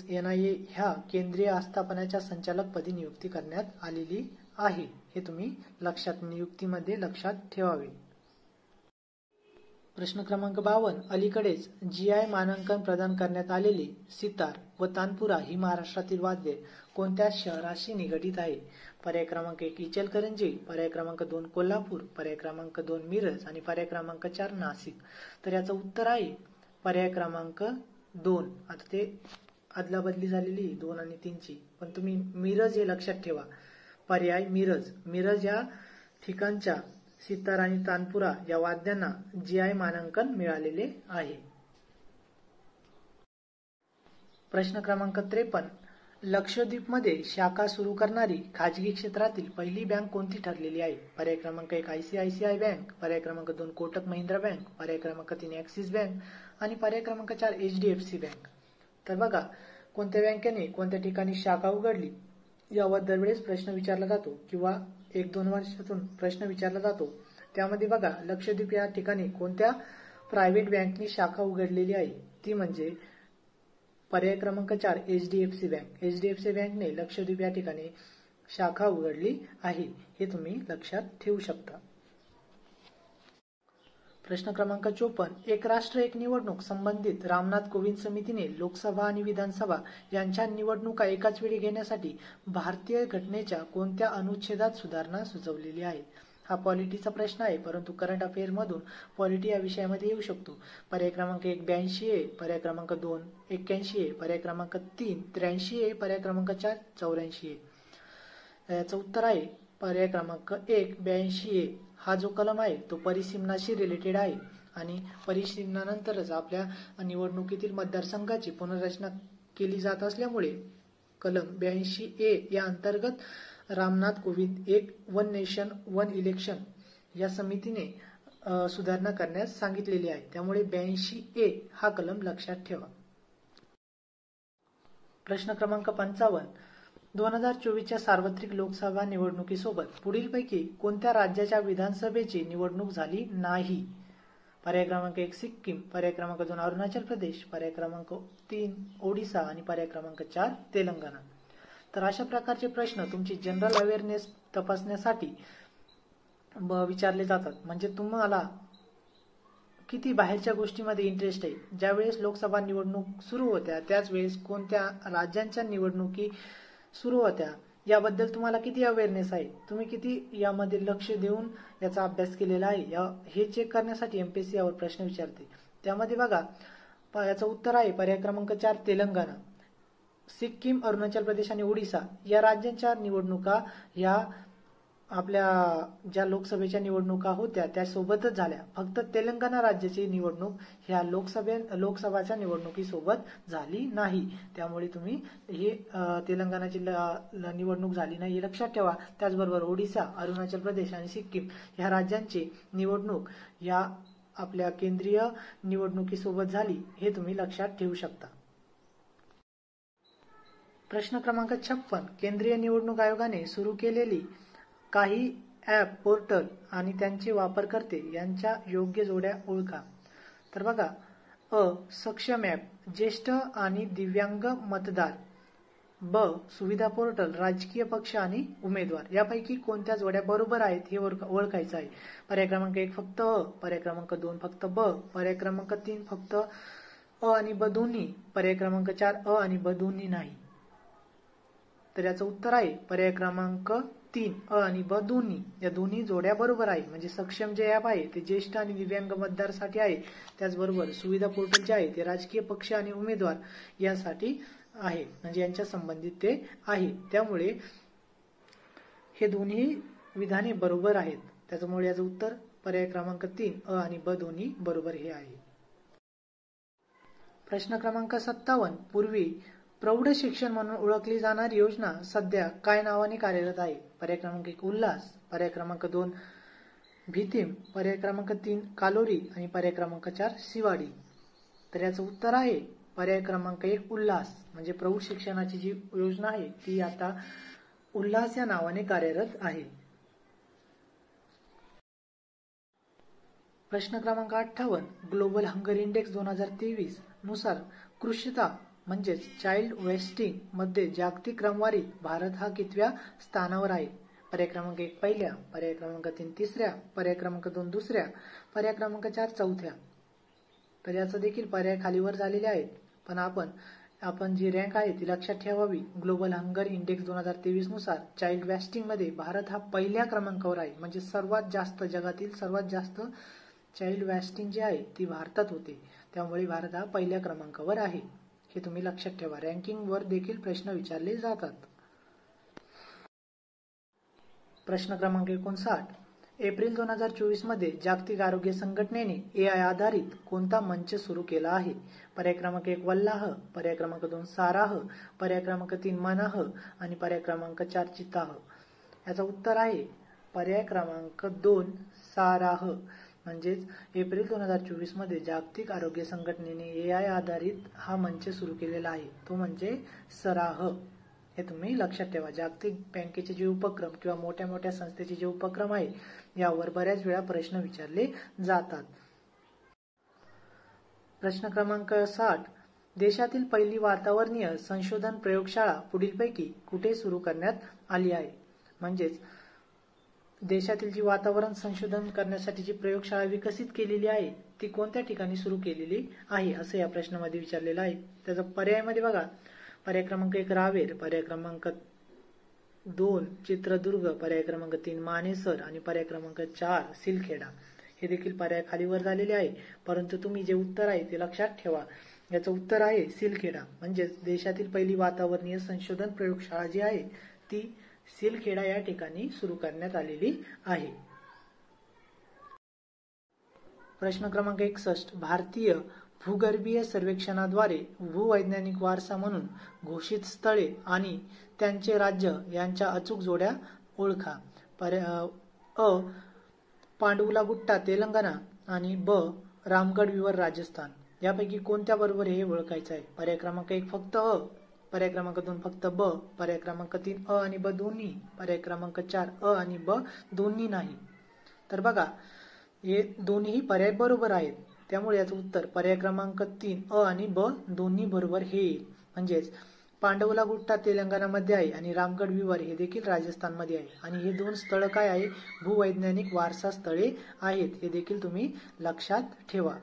NIA ह्या केंद्रीय आस्थापनाच्या संचालकपदी नियुक्ती करण्यात आलेली आहे. हे तुम्ही नियुक्तीमध्ये लक्षात ठेवावे. प्रश्न क्रमांक 52 अलीकडेच GI मानांकन प्रदान करण्यात आलेले सितार व तानपुरा ही महाराष्ट्रातील वाद्ये कोणत्या शहराशी निगडित आहे? पर्याय क्रमांक 1 इचलकरंजी, पर्याय क्रमांक 2 कोल्हापूर, पर्याय क्रमांक 2 मिरज आणि पर्याय क्रमांक 4 नाशिक. तर याचं उत्तर आहे पर्याय क्रमांक 2. आता ते अदलाबदली झालेली 2 आणि 3 ची, पण तुम्ही मिरज हे लक्षात ठेवा. पर्याय मिरज या ठिकाणच्या सितार आणि तानपुरा या वाद्यांना GI मानांकन मिळालेले आहे. प्रश्न क्रमांक 53. लक्षद्वीपमध्ये शाखा सुरू करणारी खाजगी क्षेत्रातील पहिली बँक कोणती ठरलेली आहे? पर्याय क्रमांक 1 ICICI बँक, पर्याय क्रमांक 2 कोटक महिंद्रा बँक, पर्याय क्रमांक 3 ॲक्सिस बँक आणि पर्याय क्रमांक 4 HDFC बँक. तर बघा, कोणत्या बँकेने कोणत्या ठिकाणी शाखा उघडली यावर दरवेळेस प्रश्न विचारला जातो किंवा 1-2 वर्षातून प्रश्न विचारला जातो. त्यामध्ये बघा, लक्षद्वीप या ठिकाणी कोणत्या प्रायव्हेट बँकनी शाखा उघडलेली आहे? ती म्हणजे पर्याय क्रमांक 4 HDFC बँक. HDFC बँकने लक्षद्वीप या ठिकाणी शाखा उघडली आहे, हे तुम्ही लक्षात ठेवू शकता. प्रश्न क्रमांक 54. एक राष्ट्र एक निवडणूक संबंधित रामनाथ कोविंद समितीने लोकसभा आणि विधानसभा यांच्या निवडणुका एकाच वेळी घेण्यासाठी भारतीय घटनेच्या कोणत्या अनुच्छेदात सुधारणा सुचवलेली आहे? हा पॉलिटीचा प्रश्न आहे, परंतु करंट अफेअर मधून पॉलिटी या विषयामध्ये येऊ शकतो. पर्याय क्रमांक 1 82A, पर्याय क्रमांक 2 81A, पर्याय क्रमांक 3 83A, पर्याय क्रमांक 4 84A. याचं उत्तर आहे पर्याय क्रमांक 1 82A. हा जो कलम आहे तो परिसीमनाशी रिलेटेड आहे आणि परिसीमनानंतरच आपल्या निवडणुकीतील मतदारसंघाची पुनर्रचना केली जात असल्यामुळे कलम 82A या अंतर्गत रामनाथ कोविंद एक वन नेशन वन इलेक्शन या समितीने सुधारणा करण्यास सांगितलेली आहे. त्यामुळे 82A हा कलम लक्षात ठेवा. प्रश्न क्रमांक 55. 2024च्या सार्वत्रिक लोकसभा निवडणुकीसोबत पुढीलपैकी कोणत्या राज्याच्या विधानसभेची निवडणूक झाली नाही? पर्याय क्रमांक 1 सिक्कीम, पर्याय क्रमांक 2 अरुणाचल प्रदेश, पर्याय क्रमांक 3 ओडिसा आणि पर्याय क्रमांक 4 तेलंगणा. तर अशा प्रकारचे प्रश्न तुमची जनरल अवेअरनेस तपासण्यासाठी विचारले जातात. म्हणजे तुम्हाला किती बाहेरच्या गोष्टीमध्ये इंटरेस्ट आहे. ज्यावेळेस लोकसभा निवडणूक सुरू होत्या त्याच वेळेस कोणत्या राज्यांच्या निवडणुकी सुरू होत्या याबद्दल तुम्हाला किती अवेअरनेस आहे, तुम्ही किती यामध्ये लक्ष देऊन याचा अभ्यास केलेला आहे, हे चेक करण्यासाठी एमपीएससी यावर प्रश्न विचारते. त्यामध्ये बघा, याचं उत्तर आहे पर्याय क्रमांक 4 तेलंगणा. सिक्कीम, अरुणाचल प्रदेश आणि ओडिसा या राज्यांच्या निवडणुका ह्या आपल्या ज्या लोकसभेच्या निवडणुका होत्या त्यासोबतच झाल्या. फक्त तेलंगणा राज्याची निवडणूक ह्या लोकसभाच्या निवडणुकीसोबत झाली नाही. त्यामुळे तुम्ही हे तेलंगणाची निवडणूक झाली नाही हे लक्षात ठेवा. त्याचबरोबर ओडिसा, अरुणाचल प्रदेश आणि सिक्कीम ह्या राज्यांची निवडणूक या आपल्या केंद्रीय निवडणुकीसोबत झाली हे तुम्ही लक्षात ठेवू शकता. प्रश्न क्रमांक 56. केंद्रीय निवडणूक आयोगाने सुरू केलेली काही ॲप, पोर्टल आणि त्यांचे वापरकर्ते यांच्या योग्य जोड्या ओळखा. तर बघा, सक्षम ॲप, ज्येष्ठ आणि दिव्यांग मतदार. सुविधा पोर्टल, राजकीय पक्ष आणि उमेदवार. यापैकी कोणत्या जोड्या बरोबर आहेत हे ओळखायचं आहे. पर्याय क्रमांक 1 फक्त पर्याय क्रमांक 2 फक्त पर्याय क्रमांक 3 फक्त आणि दोन्ही, पर्याय क्रमांक 4 आणि दोन्ही नाही. तर याचं उत्तर आहे पर्याय क्रमांक 3 आणि दोन्ही. या दोन्ही जोड्या बरोबर आहे. म्हणजे सक्षम जे ॲप आहे ते ज्येष्ठ आणि दिव्यांग मतदारासाठी आहे. त्याचबरोबर सुविधा पोर्टल जे आहे ते राजकीय पक्ष आणि उमेदवार यासाठी आहे, म्हणजे यांच्या संबंधित ते आहे. त्यामुळे हे दोन्ही विधाने बरोबर आहेत. त्याच्यामुळे याचं उत्तर पर्याय क्रमांक 3 आणि दोन्ही बरोबर हे आहे. प्रश्न क्रमांक 57. पूर्वी प्रौढ शिक्षण म्हणून ओळखली जाणारी योजना सध्या काय नावाने कार्यरत आहे? पर्याय क्रमांक 1 उल्हास, पर्याय क्रमांक 2 भीतीम, पर्याय क्रमांक 3 कालोरी आणि पर्याय क्रमांक 4 सिवाडी. तर याचं उत्तर आहे पर्याय क्रमांक 1 उल्हास. म्हणजे प्रौढ शिक्षणाची जी योजना आहे ती आता उल्हास या नावाने कार्यरत आहे. प्रश्न क्रमांक 58. ग्लोबल हंगर इंडेक्स 2023 नुसार कृष्णता म्हणजेच चाइल्ड वेस्टिंग मध्ये जागतिक क्रमवारीत भारत हा कितव्या स्थानावर आहे? पर्याय क्रमांक 1 पहिल्या, पर्याय क्रमांक 3 तिसऱ्या, पर्याय क्रमांक 2 दुसऱ्या, पर्याय क्रमांक 4 चौथ्या. तर याचं देखील पर्याय खालीवर झालेले आहेत. पण आपण जी रँक आहे ती लक्षात ठेवावी. ग्लोबल हंगर इंडेक्स 2023 नुसार चाइल्ड वेस्टिंग मध्ये भारत हा पहिल्या क्रमांकावर आहे. म्हणजे जगातील सर्वात जास्त चाइल्ड वेस्टिंग जी आहे ती भारतात होते. त्यामुळे भारत हा पहिल्या क्रमांकावर आहे. हे तुम्ही लक्षात ठेवा. रँकिंग वर देखील प्रश्न विचारले जातात. प्रश्न क्रमांक 59. एप्रिल 2024 मध्ये जागतिक आरोग्य संघटनेने AI आधारित कोणता मंच सुरू केला आहे? पर्याय क्रमांक 1 वल्लाह, पर्याय क्रमांक 2 साराह, पर्याय क्रमांक 3 मनाह आणि पर्याय क्रमांक 4 चिताह. याचं उत्तर आहे पर्याय क्रमांक 2 साराह. म्हणजेच एप्रिल 2024 मध्ये जागतिक आरोग्य संघटनेने AI आधारित हा मंच सुरू केलेला आहे, तो म्हणजे सराह. हे तुम्ही लक्षात ठेवा. जागतिक बँकेचे जे उपक्रम किंवा मोठ्या मोठ्या संस्थेचे जे उपक्रम आहे यावर बऱ्याच वेळा प्रश्न विचारले जातात. प्रश्न क्रमांक 60. देशातील पहिली वातावरणीय संशोधन प्रयोगशाळा पुढीलपैकी कुठे सुरू करण्यात आली आहे? म्हणजेच देशातील जी वातावरण संशोधन करण्यासाठी जी प्रयोगशाळा विकसित केलेली आहे ती कोणत्या ठिकाणी सुरू केलेली आहे असं या प्रश्नामध्ये विचारलेलं आहे. त्याचा पर्यायामध्ये बघा, पर्याय क्रमांक 1 रावेर, पर्याय क्रमांक 2 चित्रदुर्ग, पर्याय क्रमांक 3 मानेसर आणि पर्याय क्रमांक 4 सिलखेडा. हे देखील पर्याय खालीवर झालेले आहे, परंतु तुम्ही जे उत्तर आहे ते लक्षात ठेवा. याचं उत्तर आहे सिलखेडा. म्हणजेच देशातील पहिली वातावरणीय संशोधन प्रयोगशाळा जी आहे ती सिलखेडा या ठिकाणी सुरू करण्यात आलेली आहे. प्रश्न क्रमांक 61. भारतीय भूगर्भीय सर्वेक्षणाद्वारे भूवैज्ञानिक वारसा म्हणून घोषित स्थळे आणि त्यांचे राज्य यांच्या अचूक जोड्या ओळखा. अ पांडुला गुट्टा तेलंगणा आणि ब रामगड विवर राजस्थान. यापैकी कोणत्या बरोबर हे ओळखायचं आहे? पर्याय क्रमांक 1 फक्त अ, पर्याय क्रमांक 2 फक्त ब, पर्याय क्रमांक 3 अ आणि ब दोन्ही, पर्याय क्रमांक 4 अ आणि ब दोन्ही नाही. तर बघा, हे दोन्ही पर्याय बरोबर आहेत, त्यामुळे याचं उत्तर पर्याय क्रमांक 3 अ आणि ब दोन्ही बरोबर हे येईल. म्हणजेच पांडवला गुट्टा तेलंगणामध्ये आहे आणि रामगड विवर हे देखील राजस्थानमध्ये आहे आणि हे दोन स्थळ काय आहे? भूवैज्ञानिक वारसा स्थळे आहेत. हे देखील तुम्ही लक्षात ठेवा.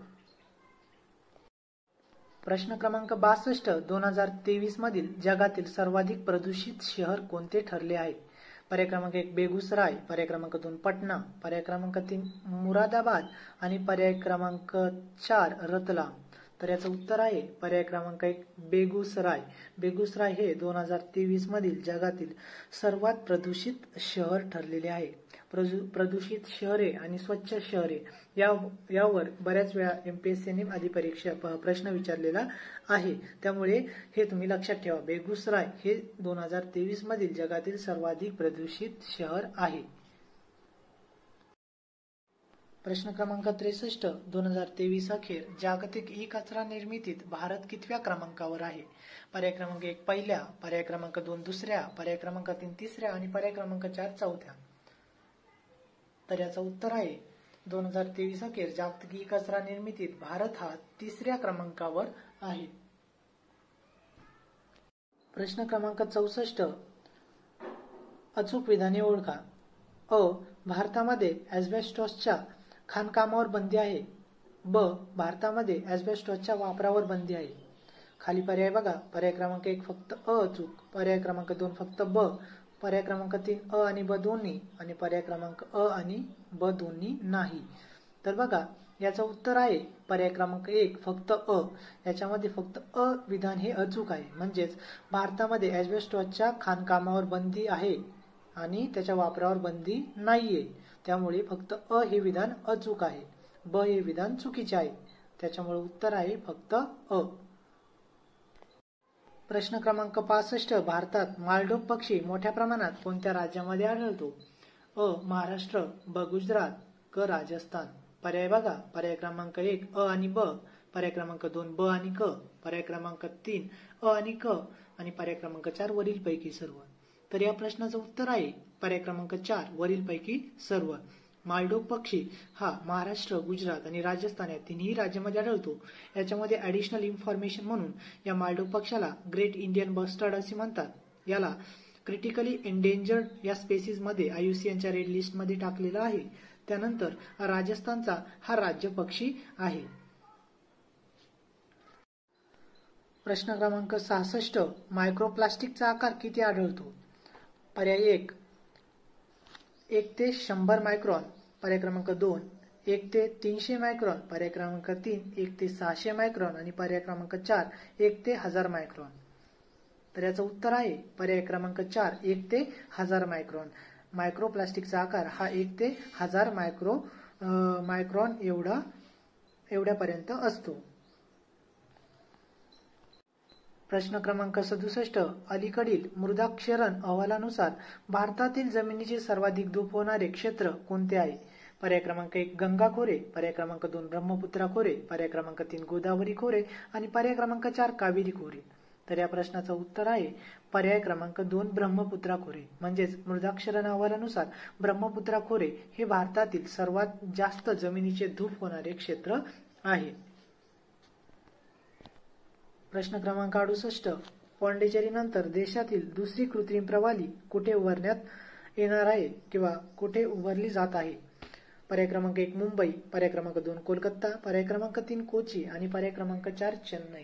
प्रश्न क्रमांक 62. 2023 मधील जगातील सर्वाधिक प्रदूषित शहर कोणते ठरले आहे? पर्याय क्रमांक 1 बेगुसराय, पर्याय क्रमांक 2 पटना, पर्याय क्रमांक 3 मुरादाबाद आणि पर्याय क्रमांक 4 रतलाम. तर याचं उत्तर आहे पर्याय क्रमांक 1 बेगुसराय. बेगुसराय हे 2023 मधील जगातील सर्वात प्रदूषित शहर ठरलेले आहे. प्रदूषित शहरे आणि स्वच्छ शहरे यावर बऱ्याच वेळा MPSCने आधी परीक्षा प्रश्न विचारलेला आहे, त्यामुळे हे तुम्ही लक्षात ठेवा. बेगुसराय हे 2023 मधील जगातील सर्वाधिक प्रदूषित शहर आहे. प्रश्न क्रमांक 63. 2023 अखेर जागतिक कचरा निर्मितीत भारत कितव्या क्रमांकावर आहे? पर्याय क्रमांक 1 पहिल्या, पर्याय क्रमांक 2 दुसऱ्या, पर्याय क्रमांक 3 तिसऱ्या आणि पर्याय क्रमांक 4 चौथ्या. तर याचं उत्तर आहे 2023 अखेर जागतिक कचरा निर्मितीत भारत हा 3ऱ्या क्रमांकावर आहे. प्रश्न क्रमांक 64. अचूक विधाने ओळखा. अ भारतामध्ये एस्बेस्टॉसच्या खाणकामावर बंदी आहे. ब भारतामध्ये एस्बेस्टॉसच्या वापरावर बंदी आहे. खाली पर्याय बघा. पर्याय क्रमांक 1 फक्त अ अचूक, पर्याय क्रमांक 2 फक्त ब, पर्याय क्रमांक 3 अ आणि ब दोन्ही आणि पर्याय क्रमांक अ आणि ब दोन्ही नाही. तर बघा, याचं उत्तर आहे पर्याय क्रमांक 1 फक्त अ. याच्यामध्ये फक्त अ विधान हे अचूक आहे. म्हणजेच भारतामध्ये एस्बेस्टॉसच्या खाणकामावर बंदी आहे आणि त्याच्या वापरावर बंदी नाहीये, त्यामुळे फक्त अ हे विधान अचूक आहे. ब हे विधान चुकीचे आहे, त्याच्यामुळे उत्तर आहे फक्त अ. प्रश्न क्रमांक 65. भारतात मालडोक पक्षी मोठ्या प्रमाणात कोणत्या राज्यामध्ये आढळतो? अ महाराष्ट्र, ब गुजरात, क राजस्थान. पर्याय बघा. पर्याय क्रमांक 1 अ आणि ब, पर्याय क्रमांक 2 ब आणि क, पर्याय क्रमांक 3 अ आणि क आणि पर्याय क्रमांक 4 वरील पैकी सर्व. तर या प्रश्नाचं उत्तर आहे पर्याय क्रमांक 4 वरील पैकी सर्व. मालडोक पक्षी हा महाराष्ट्र, गुजरात आणि राजस्थान या तिन्ही राज्यांमध्ये आढळतो. याच्यामध्ये ऍडिशनल इन्फॉर्मेशन म्हणून या मालडोक पक्षाला ग्रेट इंडियन बस्टर्ड असे म्हणतात. याला क्रिटिकली एंडेंजर्ड या स्पेसीज मध्ये IUCNच्या रेड लिस्ट मध्ये टाकलेलं आहे. त्यानंतर राजस्थानचा हा राज्य पक्षी आहे. प्रश्न क्रमांक 66. मायक्रोप्लास्टिकचा आकार किती आढळतो? पर्याय 1 ते 100 मायक्रॉन, पर्याय क्रमांक 2 1 ते 300 मायक्रॉन, पर्याय क्रमांक 3 1 ते 600 मायक्रॉन आणि पर्याय क्रमांक 4 1 ते 1000 मायक्रॉन. तर याचं उत्तर आहे पर्याय क्रमांक 4 1 ते 1000 मायक्रॉन. मायक्रोप्लास्टिकचा आकार हा 1 ते 1000 मायक्रॉन एवढ्यापर्यंत असतो. प्रश्न क्रमांक 67. अलीकडील मृदाक्षरण अहवालानुसार भारतातील जमिनीचे सर्वाधिक धूप होणारे क्षेत्र कोणते आहे? पर्याय क्रमांक 1 गंगा खोरे, पर्याय क्रमांक 2 ब्रह्मपुत्रा खोरे, पर्याय क्रमांक 3 गोदावरी खोरे आणि पर्याय क्रमांक 4 कावेरी खोरे. तर या प्रश्नाचं उत्तर आहे पर्याय क्रमांक 2 ब्रह्मपुत्रा खोरे. म्हणजेच मृदाक्षरण अहवालानुसार ब्रह्मपुत्रा खोरे हे भारतातील सर्वात जास्त जमिनीचे धूप होणारे क्षेत्र आहे. प्रश्न क्रमांक 68. पॉंडिचेरी नंतर देशातील दुसरी कृत्रिम प्रणाली कुठे उभारण्यात येणार आहे किंवा कुठे उभारली जात आहे? पर्याय क्रमांक 1 मुंबई, पर्याय क्रमांक 2 कोलकाता, पर्याय क्रमांक 3 कोची आणि पर्याय क्रमांक 4 चेन्नई.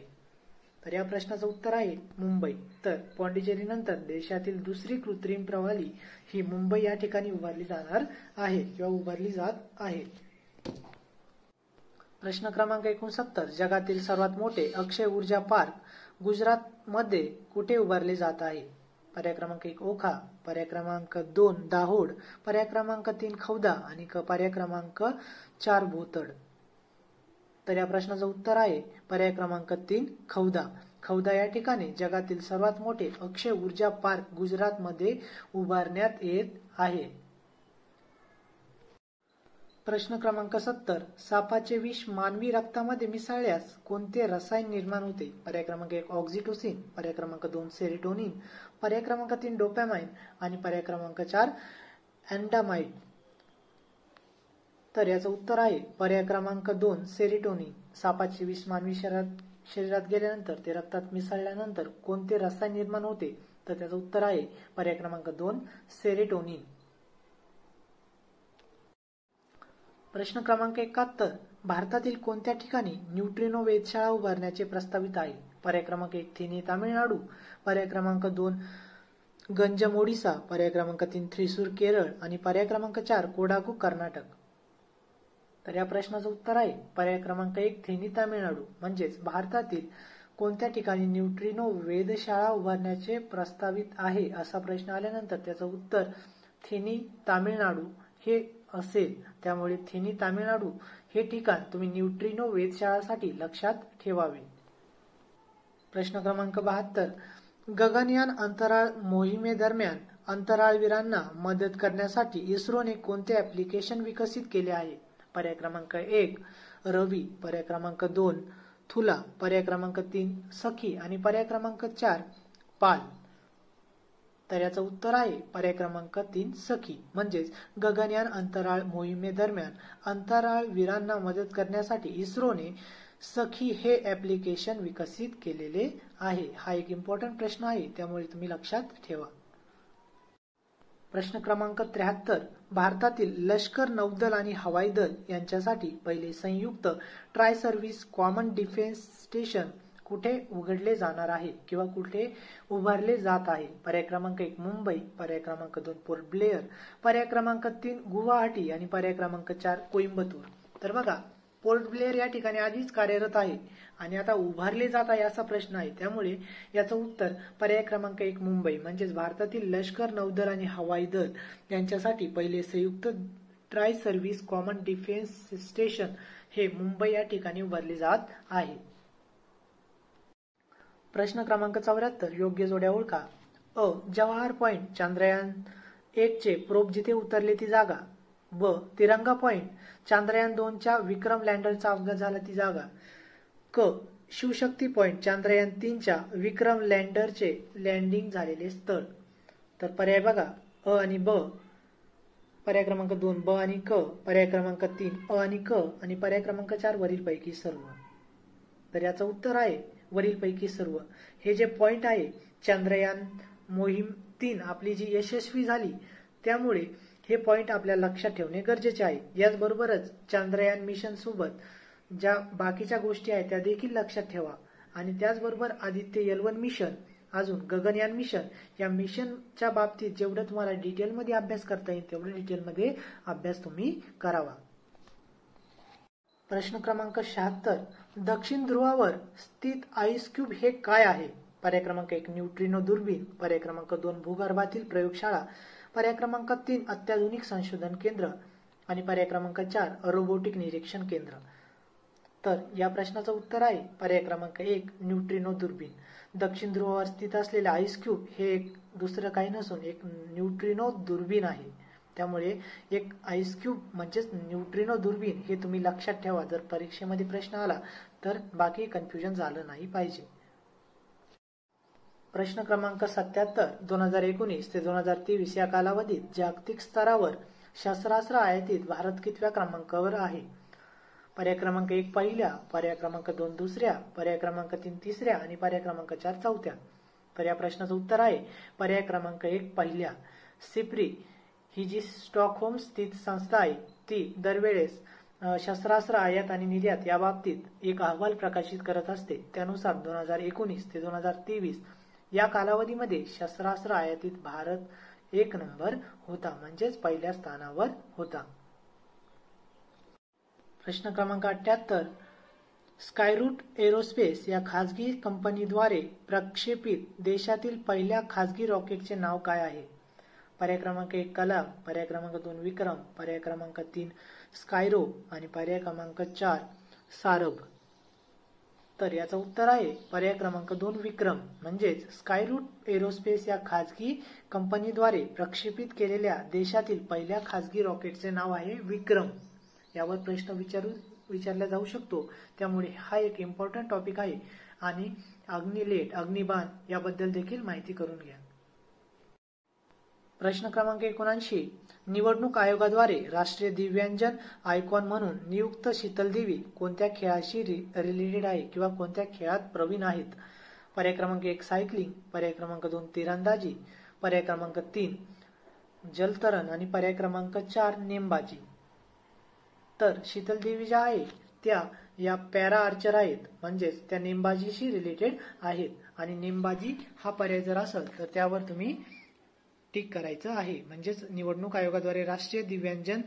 तर या प्रश्नाचं उत्तर आहे मुंबई. तर पॉंडिचेरी नंतर देशातील दुसरी कृत्रिम प्रणाली ही मुंबई या ठिकाणी उभारली जाणार आहे किंवा उभारली जात आहे. प्रश्न क्रमांक 69. जगातील सर्वात मोठे अक्षय ऊर्जा पार्क गुजरात मध्ये कुठे उभारले जात आहे? पर्याय क्रमांक 1 ओखा, पर्याय क्रमांक 2 दाहोड, पर्याय क्रमांक 3 खौदा आणि पर्याय क्रमांक 4 भोतड. तर या प्रश्नाचं उत्तर आहे पर्याय क्रमांक 3 खौदा. खौदा या ठिकाणी जगातील सर्वात मोठे अक्षय ऊर्जा पार्क गुजरात मध्ये उभारण्यात येत आहे. प्रश्न क्रमांक 70. सापाचे विष मानवी रक्तामध्ये मिसळल्यास कोणते रसायन निर्माण होते? पर्याय क्रमांक 1 ऑक्सिटोसिन, पर्याय क्रमांक 2 सेरोटोनिन, पर्याय क्रमांक 3 डोपॅमाइन आणि पर्याय क्रमांक 4 अँडामाइड. तर याचं उत्तर आहे पर्याय क्रमांक 2 सेरोटोनिन. सापाचे विष मानवी शरीरात गेल्यानंतर ते रक्तात मिसळल्यानंतर कोणते रसायन निर्माण होते? तर त्याचं उत्तर आहे पर्याय क्रमांक 2 सेरोटोनिन. प्रश्न क्रमांक 71. भारतातील कोणत्या ठिकाणी न्यूट्रिनो वेधशाळा उभारण्याचे प्रस्तावित आहे? पर्याय क्रमांक 1 थेनी तामिळनाडू, पर्याय क्रमांक 2 गंजम ओडिसा, पर्याय क्रमांक 3 थ्रिसूर केरळ आणि पर्याय क्रमांक 4 कोडागू कर्नाटक. तर या प्रश्नाचं उत्तर आहे पर्याय क्रमांक 1 थेनी तामिळनाडू. म्हणजेच भारतातील कोणत्या ठिकाणी न्यूट्रिनो वेधशाळा उभारण्याचे प्रस्तावित आहे असा प्रश्न आल्यानंतर त्याचं उत्तर थेनी तामिळनाडू हे असेल. त्यामुळे थेनी तामिळनाडू हे ठिकाण तुम्ही न्यूट्रिनो वेधशाळासाठी लक्षात ठेवावे. प्रश्न क्रमांक 72. गगनयान अंतराळ मोहिमेदरम्यान अंतराळवीरांना मदत करण्यासाठी इस्रोने कोणते ऍप्लिकेशन विकसित केले आहे? पर्याय क्रमांक 1 रवी, पर्याय क्रमांक 2 थुला, पर्याय क्रमांक 3 सखी आणि पर्याय क्रमांक 4 पाल. तर याचं उत्तर आहे पर्याय क्रमांक 3 सखी. म्हणजेच गगनयान अंतराळ मोहिमेदरम्यान अंतराळवीरांना मदत करण्यासाठी इस्रोने सखी हे ऍप्लिकेशन विकसित केलेले आहे. हा एक इम्पॉर्टंट प्रश्न आहे, त्यामुळे तुम्ही लक्षात ठेवा. प्रश्न क्रमांक 73. भारतातील लष्कर, नौदल आणि हवाई दल यांच्यासाठी पहिले संयुक्त try service common defence station कुठे उघडले जाणार आहे किंवा कुठे उभारले जात आहे? पर्याय क्रमांक 1 मुंबई, पर्याय क्रमांक 2 पोर्ट ब्लेअर, पर्याय क्रमांक 3 गुवाहाटी आणि पर्याय क्रमांक 4 कोइंबतूर. तर बघा, पोर्ट ब्लेअर या ठिकाणी आधीच कार्यरत आहे आणि आता उभारले जात आहे असा प्रश्न आहे. त्यामुळे याचं उत्तर पर्याय क्रमांक 1 मुंबई. म्हणजेच भारतातील लष्कर, नौदल आणि हवाई दल यांच्यासाठी पहिले संयुक्त try service common defence station हे मुंबई या ठिकाणी उभारले जात आहे. प्रश्न क्रमांक 74. योग्य जोड्या ओळखा. अ. जवाहर पॉइंट चांद्रयान 1 चे प्रोब जिथे उतरले ती जागा. ब. तिरंगा पॉइंट चांद्रयान 2 च्या विक्रम लँडरचा अपघात झाला ती जागा. क. शिवशक्ती पॉइंट चांद्रयान 3 च्या विक्रम लँडरचे लँडिंग झालेले स्थळ. तर पर्याय बघा अ आणि ब, पर्याय क्रमांक 2 ब आणि क, पर्याय क्रमांक 3 अ आणि क आणि पर्याय क्रमांक 4 वरील पैकी सर्व. तर याचं उत्तर आहे वरील पैकी सर्व. हे जे पॉइंट आहे चांद्रयान मोहीम 3 आपली जी यशस्वी झाली त्यामुळे हे पॉइंट आपल्याला लक्षात ठेवणे गरजेचे आहे. याचबरोबरच चांद्रयान मिशन सोबत ज्या बाकीच्या गोष्टी आहेत त्या देखील लक्षात ठेवा आणि त्याचबरोबर आदित्य L1 मिशन, अजून गगनयान मिशन, या मिशनच्या बाबतीत जेवढं तुम्हाला डिटेलमध्ये अभ्यास करता येईल तेवढं डिटेलमध्ये अभ्यास तुम्ही करावा. प्रश्न क्रमांक 76. दक्षिण ध्रुवावर स्थित आईस क्यूब हे काय आहे? पर्याय क्रमांक 1 न्यूट्रिनो दुर्बीण, पर्याय क्रमांक 2 भूगर्भातील प्रयोगशाळा, पर्याय क्रमांक 3 अत्याधुनिक संशोधन केंद्र आणि पर्याय क्रमांक 4 रोबोटिक निरीक्षण केंद्र। तर या प्रश्नाचं उत्तर आहे पर्याय क्रमांक 1 न्यूट्रिनो दुर्बीण। दक्षिण ध्रुवावर स्थित असलेले आईस क्यूब हे एक दुसरं काही नसून एक न्यूट्रिनो दुर्बीण आहे। त्यामुळे एक आईस क्यूब म्हणजेच न्यूट्रिनो दुर्बीण हे तुम्ही लक्षात ठेवा, जर परीक्षेमध्ये प्रश्न आला तर बाकी कन्फ्युजन झालं नाही पाहिजे। प्रश्न क्रमांक 77 2019 ते 2023 या कालावधीत जागतिक स्तरावर शस्त्रास्त्र आयातीत भारत कितव्या क्रमांकावर आहे? पर्याय क्रमांक 1 पहिल्या, पर्याय क्रमांक 2 दुसऱ्या, पर्याय क्रमांक 3 तिसऱ्या आणि पर्याय क्रमांक 4 चौथ्या। तर या प्रश्नाचं उत्तर आहे पर्याय क्रमांक 1 पहिल्या। सिप्री ही जी स्टॉकहोम स्थित संस्था आहे ती दरवेळेस शस्त्रास्त्र आयात आणि निर्यात या बाबतीत एक अहवाल प्रकाशित करत असते। त्यानुसार 2019 ते 2023 या कालावधीमध्ये शस्त्रास्त्र आयातीत भारत 1 नंबर होता, म्हणजेच पहिल्या स्थानावर होता। प्रश्न क्रमांक 78 स्कायरूट एरोस्पेस या खासगी कंपनीद्वारे प्रक्षेपित देशातील पहिल्या खासगी रॉकेटचे नाव काय आहे? पर्याय क्रमांक 1 कलाम, पर्याय क्रमांक 2 विक्रम, पर्याय क्रमांक 3 स्कायरो आणि पर्याय क्रमांक 4 सारभ। तर याचं उत्तर आहे पर्याय क्रमांक 2 विक्रम, म्हणजेच स्कायरूट एरोस्पेस या खासगी कंपनीद्वारे प्रक्षेपित केलेल्या देशातील पहिल्या खासगी रॉकेटचे नाव आहे विक्रम। यावर प्रश्न विचारला जाऊ शकतो, त्यामुळे हा एक इम्पॉर्टंट टॉपिक आहे आणि अग्निलेट अग्निबाण याबद्दल देखील माहिती करून घ्या। प्रश्न क्रमांक 79 निवडणूक आयोगाद्वारे राष्ट्रीय दिव्यांजन आयकॉन म्हणून नियुक्त शीतल देवी कोणत्या खेळाशी रिलेटेड आहे किंवा कोणत्या खेळात प्रवीण आहेत? पर्याय क्रमांक 1 सायकलिंग, पर्याय क्रमांक 2 तीरंदाजी, पर्याय क्रमांक 3 जलतरण आणि पर्याय क्रमांक 4 नेमबाजी। तर शीतल देवी ज्या आहे त्या या पॅरा आर्चर आहेत, म्हणजेच त्या नेमबाजीशी रिलेटेड आहेत आणि नेमबाजी हा पर्याय जर असेल तर त्यावर तुम्ही टिक करायचं आहे। म्हणजेच निवडणूक आयोगाद्वारे राष्ट्रीय दिव्यांजन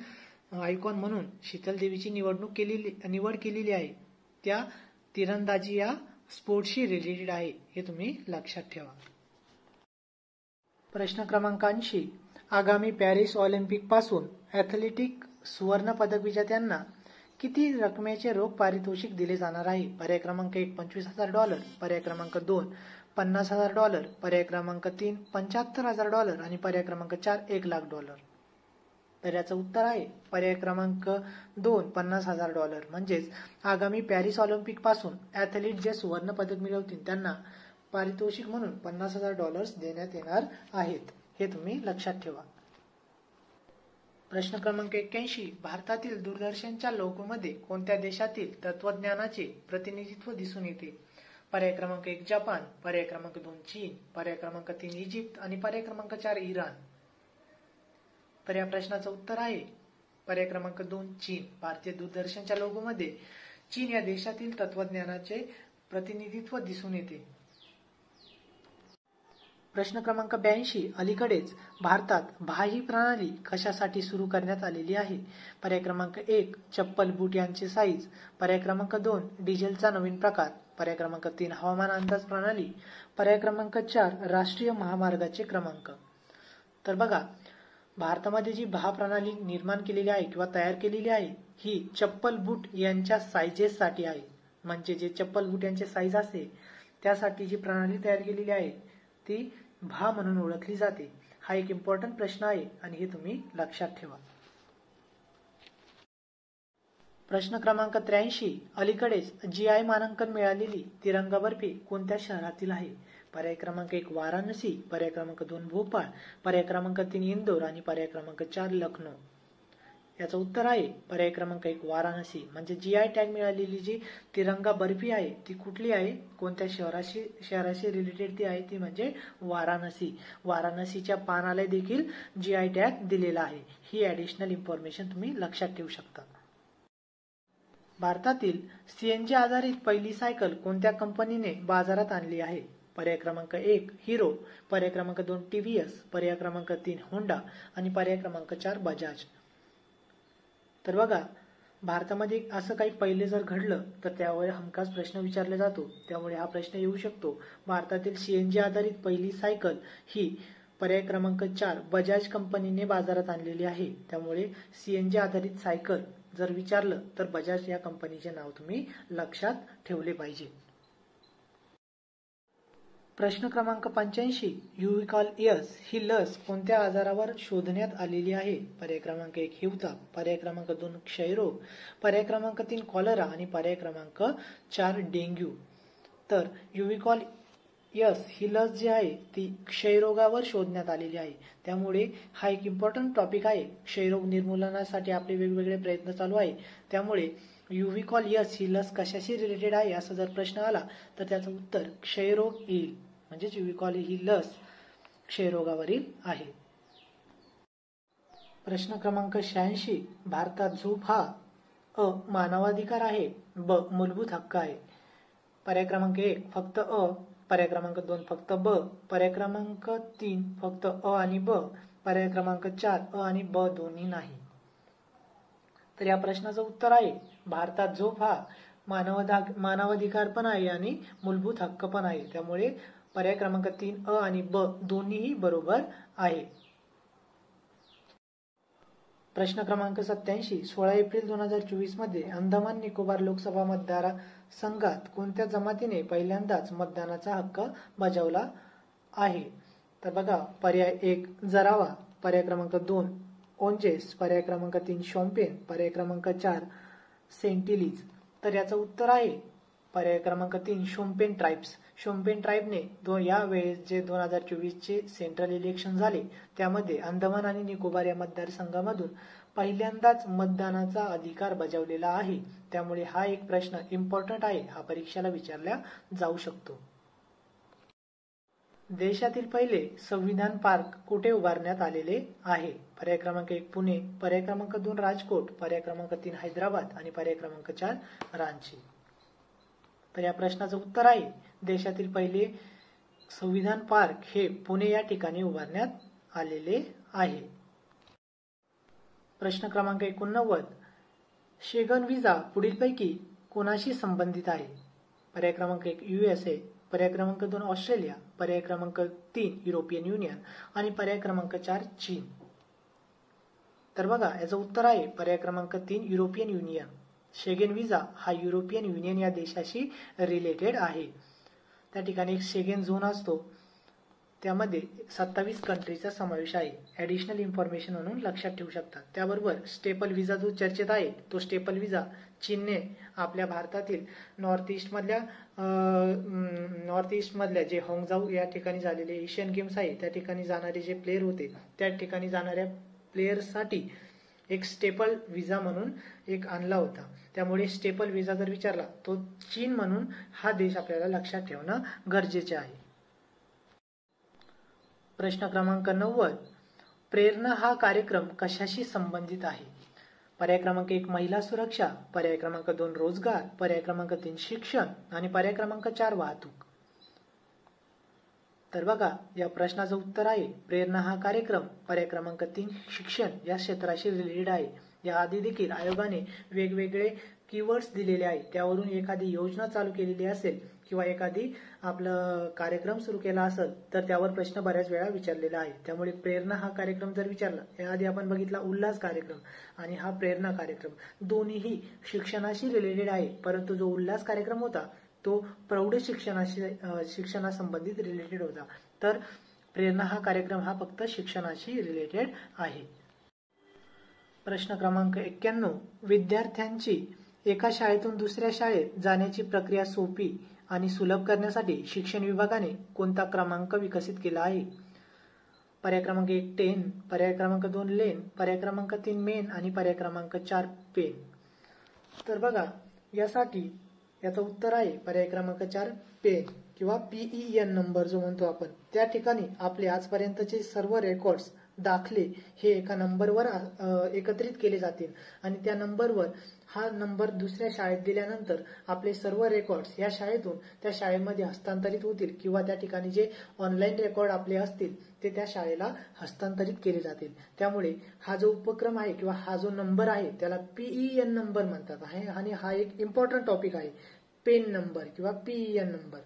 आयकॉन म्हणून शीतल देवीची निवड केलेली आहे, त्या तीरंदाजी या स्पोर्ट्सशी रिलेटेड आहे, हे तुम्ही लक्षात ठेवा। प्रश्न क्रमांक 80 आगामी पॅरिस ऑलिम्पिक पासून ॲथलेटिक सुवर्ण पदक विजेत्यांना किती रकमेचे रोख पारितोषिक दिले जाणार आहे? पर्याय क्रमांक 1 $25,000, पर्याय क्रमांक 2 $50,000, पर्याय क्रमांक 3 $75,000 आणि पर्याय क्रमांक 4 $1,00,000। तर याचं उत्तर आहे पर्याय क्रमांक 2 $50,000, म्हणजेच आगामी पॅरिस ऑलिम्पिक पासून ॲथलीट जे सुवर्ण पदक मिळवतील त्यांना पारितोषिक म्हणून $50,000 देण्यात येणार आहेत, हे तुम्ही लक्षात ठेवा। प्रश्न क्रमांक 81 भारतातील दूरदर्शनच्या लोगोमध्ये कोणत्या देशातील तत्वज्ञानाचे प्रतिनिधित्व दिसून येते? पर्याय क्रमांक 1 जपान, पर्याय क्रमांक 2 चीन, पर्याय क्रमांक 3 इजिप्त आणि पर्याय क्रमांक 4 इराण। तर या प्रश्नाचं उत्तर आहे पर्याय क्रमांक 2 चीन। भारतीय दूरदर्शनच्या लोगोमध्ये चीन या देशातील तत्वज्ञानाचे प्रतिनिधित्व दिसून येते। प्रश्न क्रमांक 82 अलीकडेच भारतात भाही प्रणाली कशासाठी सुरू करण्यात आलेली आहे? पर्याय क्रमांक 1 चप्पल बूट यांची साईज, पर्याय क्रमांक 2 डिझेलचा नवीन प्रकार, पर्याय क्रमांक 3 हवामान अंदाज प्रणाली, पर्याय क्रमांक 4 राष्ट्रीय महामार्गाचे क्रमांक। तर बघा, भारतामध्ये जी भा प्रणाली निर्माण केलेली आहे किंवा तयार केलेली आहे ही चप्पल बूट यांच्या साईजेससाठी आहे। म्हणजे जे चप्पल बूट यांचे साईज असते त्यासाठी जी प्रणाली तयार केलेली आहे ती भा म्हणून ओळखली जाते। हा एक इम्पॉर्टंट प्रश्न आहे आणि हे तुम्ही लक्षात ठेवा। प्रश्न क्रमांक 83 अलीकडेच GI मानांकन मिळालेली तिरंगा बर्फी कोणत्या शहरातील आहे? पर्याय क्रमांक 1 वाराणसी, पर्याय क्रमांक 2 भोपाळ, पर्याय क्रमांक 3 इंदोर आणि पर्याय क्रमांक 4 लखनौ। याचं उत्तर आहे पर्याय क्रमांक 1 वाराणसी। म्हणजे GI टॅग मिळालेली जी तिरंगा बर्फी आहे ती कुठली आहे, कोणत्या शहराशी रिलेटेड ती आहे, ती म्हणजे वाराणसी। वाराणसीच्या पानाला देखील GI टॅग दिलेला आहे। ही ऍडिशनल इन्फॉर्मेशन तुम्ही लक्षात ठेवू शकता। भारतातील CNG आधारित पहिली सायकल कोणत्या कंपनीने बाजारात आणली आहे? पर्याय क्रमांक 1 हिरो, पर्याय क्रमांक 2 TVS, पर्याय क्रमांक 3 होंडा आणि पर्याय क्रमांक 4 बजाज। तर बघा, भारतामध्ये असं काही पहिले जर घडलं तर त्यावर हमखास प्रश्न विचारला जातो, त्यामुळे हा प्रश्न येऊ शकतो। भारतातील CNG आधारित पहिली सायकल ही पर्याय क्रमांक 4 बजाज कंपनीने बाजारात आणलेली आहे. त्यामुळे सीएनजी आधारित सायकल जर विचारलं तर बजाज या कंपनीचे नाव तुम्ही लक्षात ठेवले पाहिजे. प्रश्न क्रमांक 85 युव्हिकॉल-एस ही लस कोणत्या आजारावर शोधण्यात आलेली आहे? पर्याय क्रमांक 1 हिवताप, पर्याय क्रमांक 2 क्षयरोग, पर्याय क्रमांक 3 कॉलरा आणि पर्याय क्रमांक 4 डेंग्यू. तर युव्हिकॉल-एस ही लस जी आहे ती क्षयरोगावर शोधण्यात आलेली आहे. त्यामुळे हा एक इम्पॉर्टंट टॉपिक आहे. क्षयरोग निर्मूलनासाठी आपले वेगवेगळे प्रयत्न चालू आहे. त्यामुळे युव्हिकॉल-एस ही लस कशाशी रिलेटेड आहे असा जर प्रश्न आला तर त्याचं उत्तर क्षयरोग येईल. म्हणजेच युव्हिकॉल ही लस क्षयरोगावरील आहे. प्रश्न क्रमांक 86 भारतात झोप हा अ मानवाधिकार आहे, ब मूलभूत हक्क आहे. पर्याय क्रमांक 1 फक्त अ, पर्याय क्रमांक 2 फक्त ब, पर्याय क्रमांक 3 फक्त अ आणि ब, पर्याय क्रमांक 4 अ आणि ब दोन्ही नाही. तर या प्रश्नाचं उत्तर आहे भारतात झोप हा मानवाधिकार पण आहे आणि मूलभूत हक्क पण आहे. त्यामुळे पर्याय क्रमांक 3 अ आणि ब दोन्हीही बरोबर आहे. प्रश्न क्रमांक 87 16 एप्रिल 2024 मध्ये अंदमान निकोबार लोकसभा मतदारसंघात कोणत्या जमातीने पहिल्यांदाच मतदानाचा हक्क बजावला आहे? तर बघा पर्याय 1 जरावा, पर्याय क्रमांक 2 ओंजेस, पर्याय क्रमांक 3 शोम्पेन, पर्याय क्रमांक 4 सेंटिलीज. तर याचं उत्तर आहे पर्याय क्रमांक 3 शोम्पेन ट्राइब्स. शोम्पेन ट्राइबने या वेळेस जे 2024 चे सेंट्रल इलेक्शन झाले त्यामध्ये अंदमान आणि निकोबार या मतदारसंघामधून पहिल्यांदाच मतदानाचा अधिकार बजावलेला आहे. त्यामुळे हा एक प्रश्न इम्पॉर्टंट आहे, हा परीक्षेला विचारला जाऊ शकतो. देशातील पहिले संविधान पार्क कुठे उभारण्यात आलेले आहे? पर्याय क्रमांक 1 पुणे, पर्याय क्रमांक 2 राजकोट, पर्याय क्रमांक 3 हैदराबाद आणि पर्याय क्रमांक 4 रांची. तर या प्रश्नाचं उत्तर आहे देशातील पहिले संविधान पार्क हे पुणे या ठिकाणी उभारण्यात आलेले आहे. प्रश्न क्रमांक 89 शेगन विजा पुढीलपैकी कोणाशी संबंधित आहे? पर्याय क्रमांक 1 USA, पर्याय क्रमांक 2 ऑस्ट्रेलिया, पर्याय क्रमांक 3 युरोपियन युनियन आणि पर्याय क्रमांक 4 चीन. तर बघा याचं उत्तर आहे पर्याय क्रमांक 3 युरोपियन युनियन. शेगेन विजा हा युरोपियन युनियन या देशाशी रिलेटेड आहे. त्या ठिकाणी एक शेगेन झोन असतो, त्यामध्ये 27 कंट्रीचा समावेश आहे. ऍडिशनल इन्फॉर्मेशन म्हणून लक्षात ठेवू शकतात. त्याबरोबर स्टेपल विजा जो चर्चेत आहे तो स्टेपल विजा चीनने आपल्या भारतातील नॉर्थ ईस्ट मधल्या जे होंगजाऊ या ठिकाणी झालेले एशियन गेम्स आहे त्या ठिकाणी जाणारे जे प्लेयर होते त्या ठिकाणी जाणाऱ्या प्लेयर्ससाठी एक स्टेपल विजा म्हणून एक आणला होता. त्यामुळे स्टेपल विजा जर विचारला तो चीन म्हणून हा देश आपल्याला लक्षात ठेवणं गरजेचे आहे. प्रश्न क्रमांक 90 प्रेरणा हा कार्यक्रम कशाशी संबंधित आहे? पर्याय क्रमांक 1 महिला सुरक्षा, पर्याय क्रमांक 2 रोजगार, पर्याय क्रमांक 3 शिक्षण आणि पर्याय क्रमांक 4 वाहतूक. तर बघा या प्रश्नाचं उत्तर आहे प्रेरणा हा कार्यक्रम पर्याय क्रमांक 3 शिक्षण या क्षेत्राशी रिलेटेड आहे. या आधी देखील आयोगाने वेगवेगळे कीवर्ड्स दिलेले आहेत. त्यावरून एखादी योजना चालू केलेली असेल किंवा एखादी आपलं कार्यक्रम सुरू केला असेल तर त्यावर प्रश्न बऱ्याच वेळा विचारलेला आहे. त्यामुळे प्रेरणा हा कार्यक्रम जर विचारला, याआधी आपण बघितला उल्हास कार्यक्रम आणि हा प्रेरणा कार्यक्रम दोन्हीही शिक्षणाशी रिलेटेड आहे. परंतु जो उल्हास कार्यक्रम होता तो प्रौढ शिक्षणासंबंधित रिलेटेड होता. तर प्रेरणा हा कार्यक्रम हा फक्त शिक्षणाशी रिलेटेड आहे. प्रश्न क्रमांक 91 विद्यार्थ्यांची एका शाळेतून दुसऱ्या शाळेत जाण्याची प्रक्रिया सोपी आणि सुलभ करण्यासाठी शिक्षण विभागाने कोणता क्रमांक विकसित केला आहे? पर्याय क्रमांक 1 10, पर्याय क्रमांक 2 लेन, पर्याय क्रमांक 3 मेन आणि पर्याय क्रमांक 4 पेन. तर बघा यासाठी याचं उत्तर आहे पर्याय क्रमांक 4 पेन किंवा PEN नंबर जो म्हणतो आपण. त्या ठिकाणी आपले आजपर्यंतचे सर्व रेकॉर्ड्स दाखले हे एका नंबरवर एकत्रित केले जातील आणि त्या नंबरवर हा नंबर दुसऱ्या शाळेत दिल्यानंतर आपले सर्व रेकॉर्ड्स या शाळेतून त्या शाळेमध्ये हस्तांतरित होतील किंवा त्या ठिकाणी जे ऑनलाईन रेकॉर्ड आपले असतील ते त्या शाळेला हस्तांतरित केले जातील. त्यामुळे हा जो उपक्रम आहे किंवा हा जो नंबर आहे त्याला PEN नंबर म्हणतात आहे आणि हा एक इम्पॉर्टंट टॉपिक आहे पेन नंबर किंवा PEN नंबर.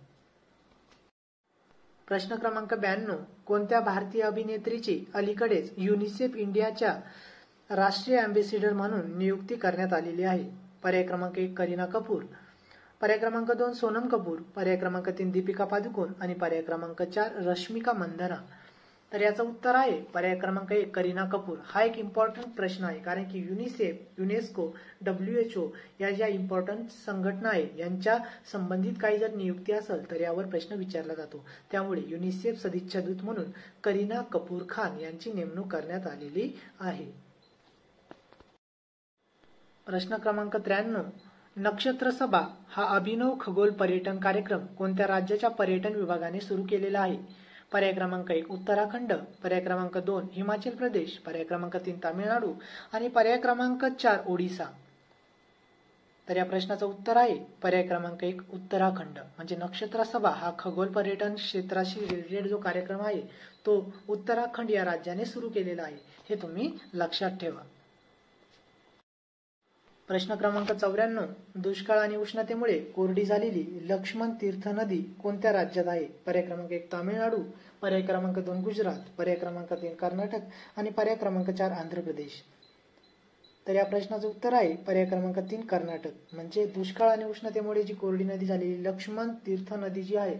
प्रश्न क्रमांक 92, कोणत्या भारतीय अभिनेत्रीची अलीकडेच युनिसेफ इंडियाच्या राष्ट्रीय अँबॅसिडर म्हणून नियुक्ती करण्यात आलेली आहे? पर्याय क्रमांक 1 करीना कपूर, पर्याय क्रमांक 2 सोनम कपूर, पर्याय क्रमांक 3 दीपिका पादुकोण आणि पर्याय क्रमांक 4 रश्मिका मंदाना. तर याचं उत्तर आहे पर्याय क्रमांक 1 करीना कपूर. हा एक इम्पॉर्टंट प्रश्न आहे, कारण की युनिसेफ, युनेस्को, WHO या ज्या इम्पॉर्टंट संघटना आहे यांच्या संबंधित काही जर नियुक्ती असेल तर यावर प्रश्न विचारला जातो. त्यामुळे युनिसेफ सदिच्छा दूत म्हणून करीना कपूर खान यांची नेमणूक करण्यात आलेली आहे. प्रश्न क्रमांक 93, नक्षत्र सभा हा अभिनव खगोल पर्यटन कार्यक्रम कोणत्या राज्याच्या पर्यटन विभागाने सुरू केलेला आहे? पर्याय क्रमांक 1 उत्तराखंड, पर्याय क्रमांक 2 हिमाचल प्रदेश, पर्याय क्रमांक 3 तामिळनाडू आणि पर्याय क्रमांक 4 ओडिसा. तर या प्रश्नाचं उत्तर आहे पर्याय क्रमांक 1 उत्तराखंड. म्हणजे नक्षत्र सभा हा खगोल पर्यटन क्षेत्राशी रिलेटेड जो कार्यक्रम आहे तो उत्तराखंड या राज्याने सुरू केलेला आहे, हे तुम्ही लक्षात ठेवा. प्रश्न क्रमांक 94, दुष्काळ आणि उष्णतेमुळे कोरडी झालेली लक्ष्मण तीर्थ नदी कोणत्या राज्यात आहे? पर्याय क्रमांक 1 तामिळनाडू, पर्याय क्रमांक 2 गुजरात, पर्याय क्रमांक 3 कर्नाटक आणि पर्याय क्रमांक 4 आंध्र प्रदेश. तर या प्रश्नाचं उत्तर आहे पर्याय क्रमांक 3 कर्नाटक. म्हणजे दुष्काळ आणि उष्णतेमुळे जी कोरडी नदी झालेली लक्ष्मण तीर्थ नदी जी आहे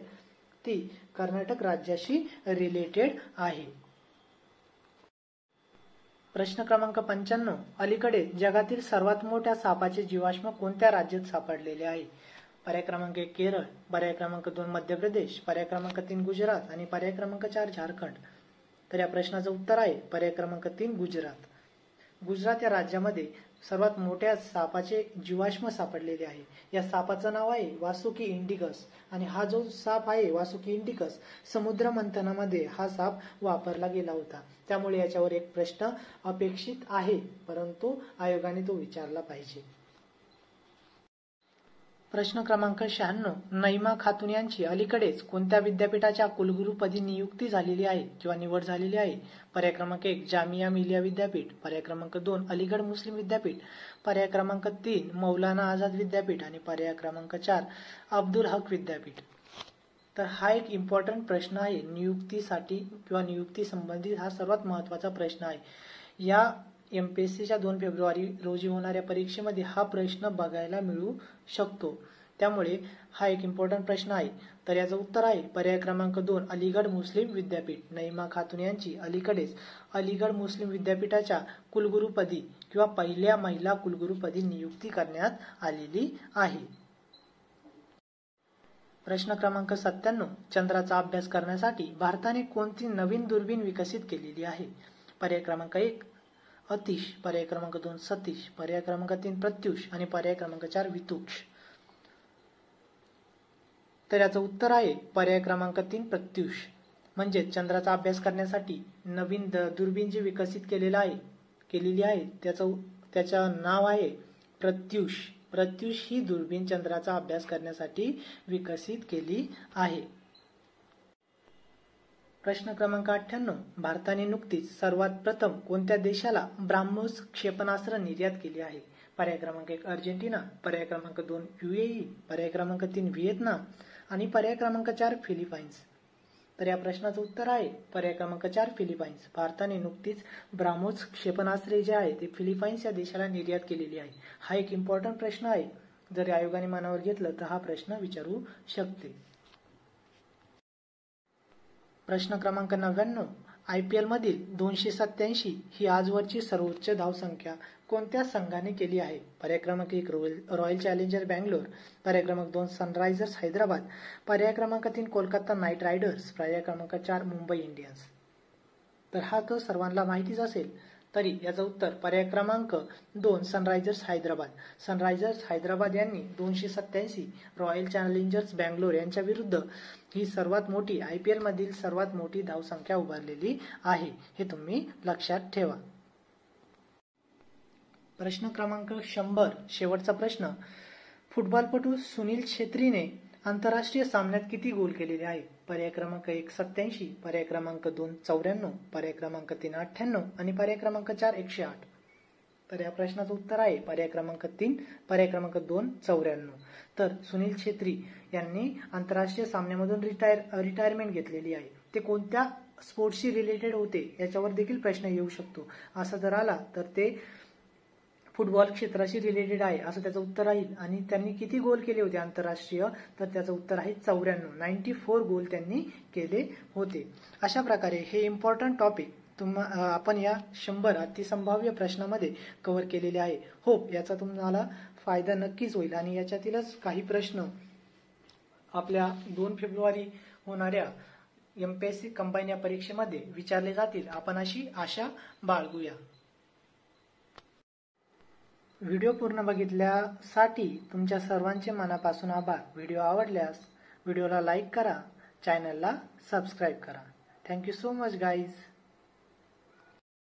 ती कर्नाटक राज्याशी रिलेटेड आहे. प्रश्न क्रमांक 95, अलीकडे जगातील सर्वात मोठ्या सापाचे जीवाश्म कोणत्या राज्यात सापडलेले आहे? पर्याय क्रमांक 1 केरळ, पर्याय क्रमांक 2 मध्य प्रदेश, पर्याय क्रमांक 3 गुजरात आणि पर्याय क्रमांक 4 झारखंड. तर या प्रश्नाचं उत्तर आहे पर्याय क्रमांक 3 गुजरात. गुजरात या राज्यामध्ये सर्वात मोठ्या सापाचे जीवाश्म सापडलेले आहे. या सापाचं नाव आहे वासुकी इंडिकस आणि हा जो साप आहे वासुकी इंडिकस समुद्र मंथनामध्ये हा साप वापरला गेला होता. त्यामुळे याच्यावर एक प्रश्न अपेक्षित आहे, परंतु आयोगाने तो विचारला पाहिजे. प्रश्न क्रमांक 96, नईमा खातून यांची अलीकडेच कोणत्या विद्यापीठाच्या कुलगुरूपदी नियुक्ती झालेली आहे किंवा निवड झालेली आहे? पर्याय क्रमांक 1 जामिया मिलिया विद्यापीठ, पर्याय क्रमांक 2 अलीगढ मुस्लिम विद्यापीठ, पर्याय क्रमांक 3 मौलाना आझाद विद्यापीठ आणि पर्याय क्रमांक 4 अब्दुल हक विद्यापीठ. तर हा एक इम्पॉर्टंट प्रश्न आहे नियुक्तीसाठी किंवा नियुक्ती संबंधित हा सर्वात महत्त्वाचा प्रश्न आहे. या MPSCच्या 2 फेब्रुवारी रोजी होणाऱ्या परीक्षेमध्ये हा प्रश्न बघायला मिळू शकतो. त्यामुळे हा एक इम्पॉर्टंट प्रश्न आहे. तर याचं उत्तर आहे पर्याय क्रमांक 2 अलीगढ मुस्लिम विद्यापीठ. नईमा खातून यांची अलीकडेच अलीगढ मुस्लिम विद्यापीठाच्या कुलगुरूपदी किंवा पहिल्या महिला कुलगुरूपदी नियुक्ती करण्यात आलेली आहे. प्रश्न क्रमांक 97, चंद्राचा अभ्यास करण्यासाठी भारताने कोणती नवीन दुर्बीण विकसित केलेली आहे? पर्याय क्रमांक 1 अतिश, पर्याय क्रमांक 2 सतीश, पर्याय क्रमांक 3 प्रत्युष आणि पर्याय क्रमांक 4 वितुष. तर याचं उत्तर आहे पर्याय क्रमांक 3 प्रत्युष. म्हणजे चंद्राचा अभ्यास करण्यासाठी नवीन दुर्बीण जी विकसित केलेली आहे त्याचं नाव आहे प्रत्युष. प्रत्युष ही दुर्बीण चंद्राचा अभ्यास करण्यासाठी विकसित केली आहे. प्रश्न क्रमांक 98, भारताने नुकतीच सर्वात प्रथम कोणत्या देशाला ब्राह्मोस क्षेपणास्त्र निर्यात केले आहे? पर्याय क्रमांक 1 अर्जेंटिना, पर्याय क्रमांक 2 UAE, पर्याय क्रमांक 3 व्हिएतनाम आणि पर्याय क्रमांक 4 फिलिपाईन्स. तर या प्रश्नाचं उत्तर आहे पर्याय क्रमांक 4 फिलिपाईन्स. भारताने नुकतीच ब्राह्मोस क्षेपणास्त्रे जे आहे ते फिलिपाईन्स या देशाला निर्यात केलेली आहे. हा एक इम्पॉर्टंट प्रश्न आहे. जर आयोगाने मनावर घेतलं तर हा प्रश्न विचारू शकते. प्रश्न क्रमांक 99, IPL मधील 287 ही आजवरची सर्वोच्च धावसंख्या कोणत्या संघाने केली आहे? पर्याय क्रमांक 1 रॉयल चॅलेंजर बँगलोर, पर्याय क्रमांक 2 सनरायझर्स हैदराबाद, पर्याय क्रमांक 3 कोलकाता नाईट रायडर्स, पर्याय क्रमांक 4 मुंबई इंडियन्स. तर हा तो सर्वांना माहितीच असेल, तरी याचं उत्तर पर्याय क्रमांक 2 सनरायझर्स हैदराबाद. सनरायझर्स हैदराबाद यांनी 287 रॉयल चॅलेंजर्स बँगलोर यांच्या विरुद्ध ही सर्वात मोठी IPL मधील सर्वात मोठी धावसंख्या उभारलेली आहे, हे तुम्ही लक्षात ठेवा. प्रश्न क्रमांक 100, शेवटचा प्रश्न. फुटबॉलपटू सुनील छेत्रीने आंतरराष्ट्रीय सामन्यात किती गोल केलेले आहे? पर्याय क्रमांक 1 87, पर्याय क्रमांक 2 94, पर्याय क्रमांक 3 98 आणि पर्याय क्रमांक 4 108. तर या प्रश्नाचं उत्तर आहे पर्याय क्रमांक 3, पर्याय क्रमांक 2 94. तर सुनील छेत्री यांनी आंतरराष्ट्रीय सामन्यामधून रिटायरमेंट घेतलेली आहे. ते कोणत्या स्पोर्ट्सशी रिलेटेड होते याच्यावर देखील प्रश्न येऊ शकतो. असं जर आला तर ते फुटबॉल क्षेत्राशी रिलेटेड आहे असं त्याचं उत्तर राहील. आणि त्यांनी किती गोल केले होते आंतरराष्ट्रीय, तर त्याचं उत्तर आहे 94 गोल त्यांनी केले होते. अशा प्रकारे हे इम्पॉर्टंट टॉपिक आपण या 100 अतिसंभाव्य प्रश्नामध्ये कव्हर केलेले आहे. होप याचा तुम्हाला फायदा नक्कीच होईल आणि याच्यातीलच काही प्रश्न आपल्या 2 फेब्रुवारी होणाऱ्या MPSC कंबाईन या परीक्षेमध्ये विचारले जातील आपण अशी आशा बाळगूया. व्हिडिओ पूर्ण बघितल्यासाठी तुमच्या सर्वांचे मनापासून आभार. व्हिडिओ आवडल्यास व्हिडिओला लाईक करा, चॅनलला सबस्क्राईब करा. Thank you so much guys.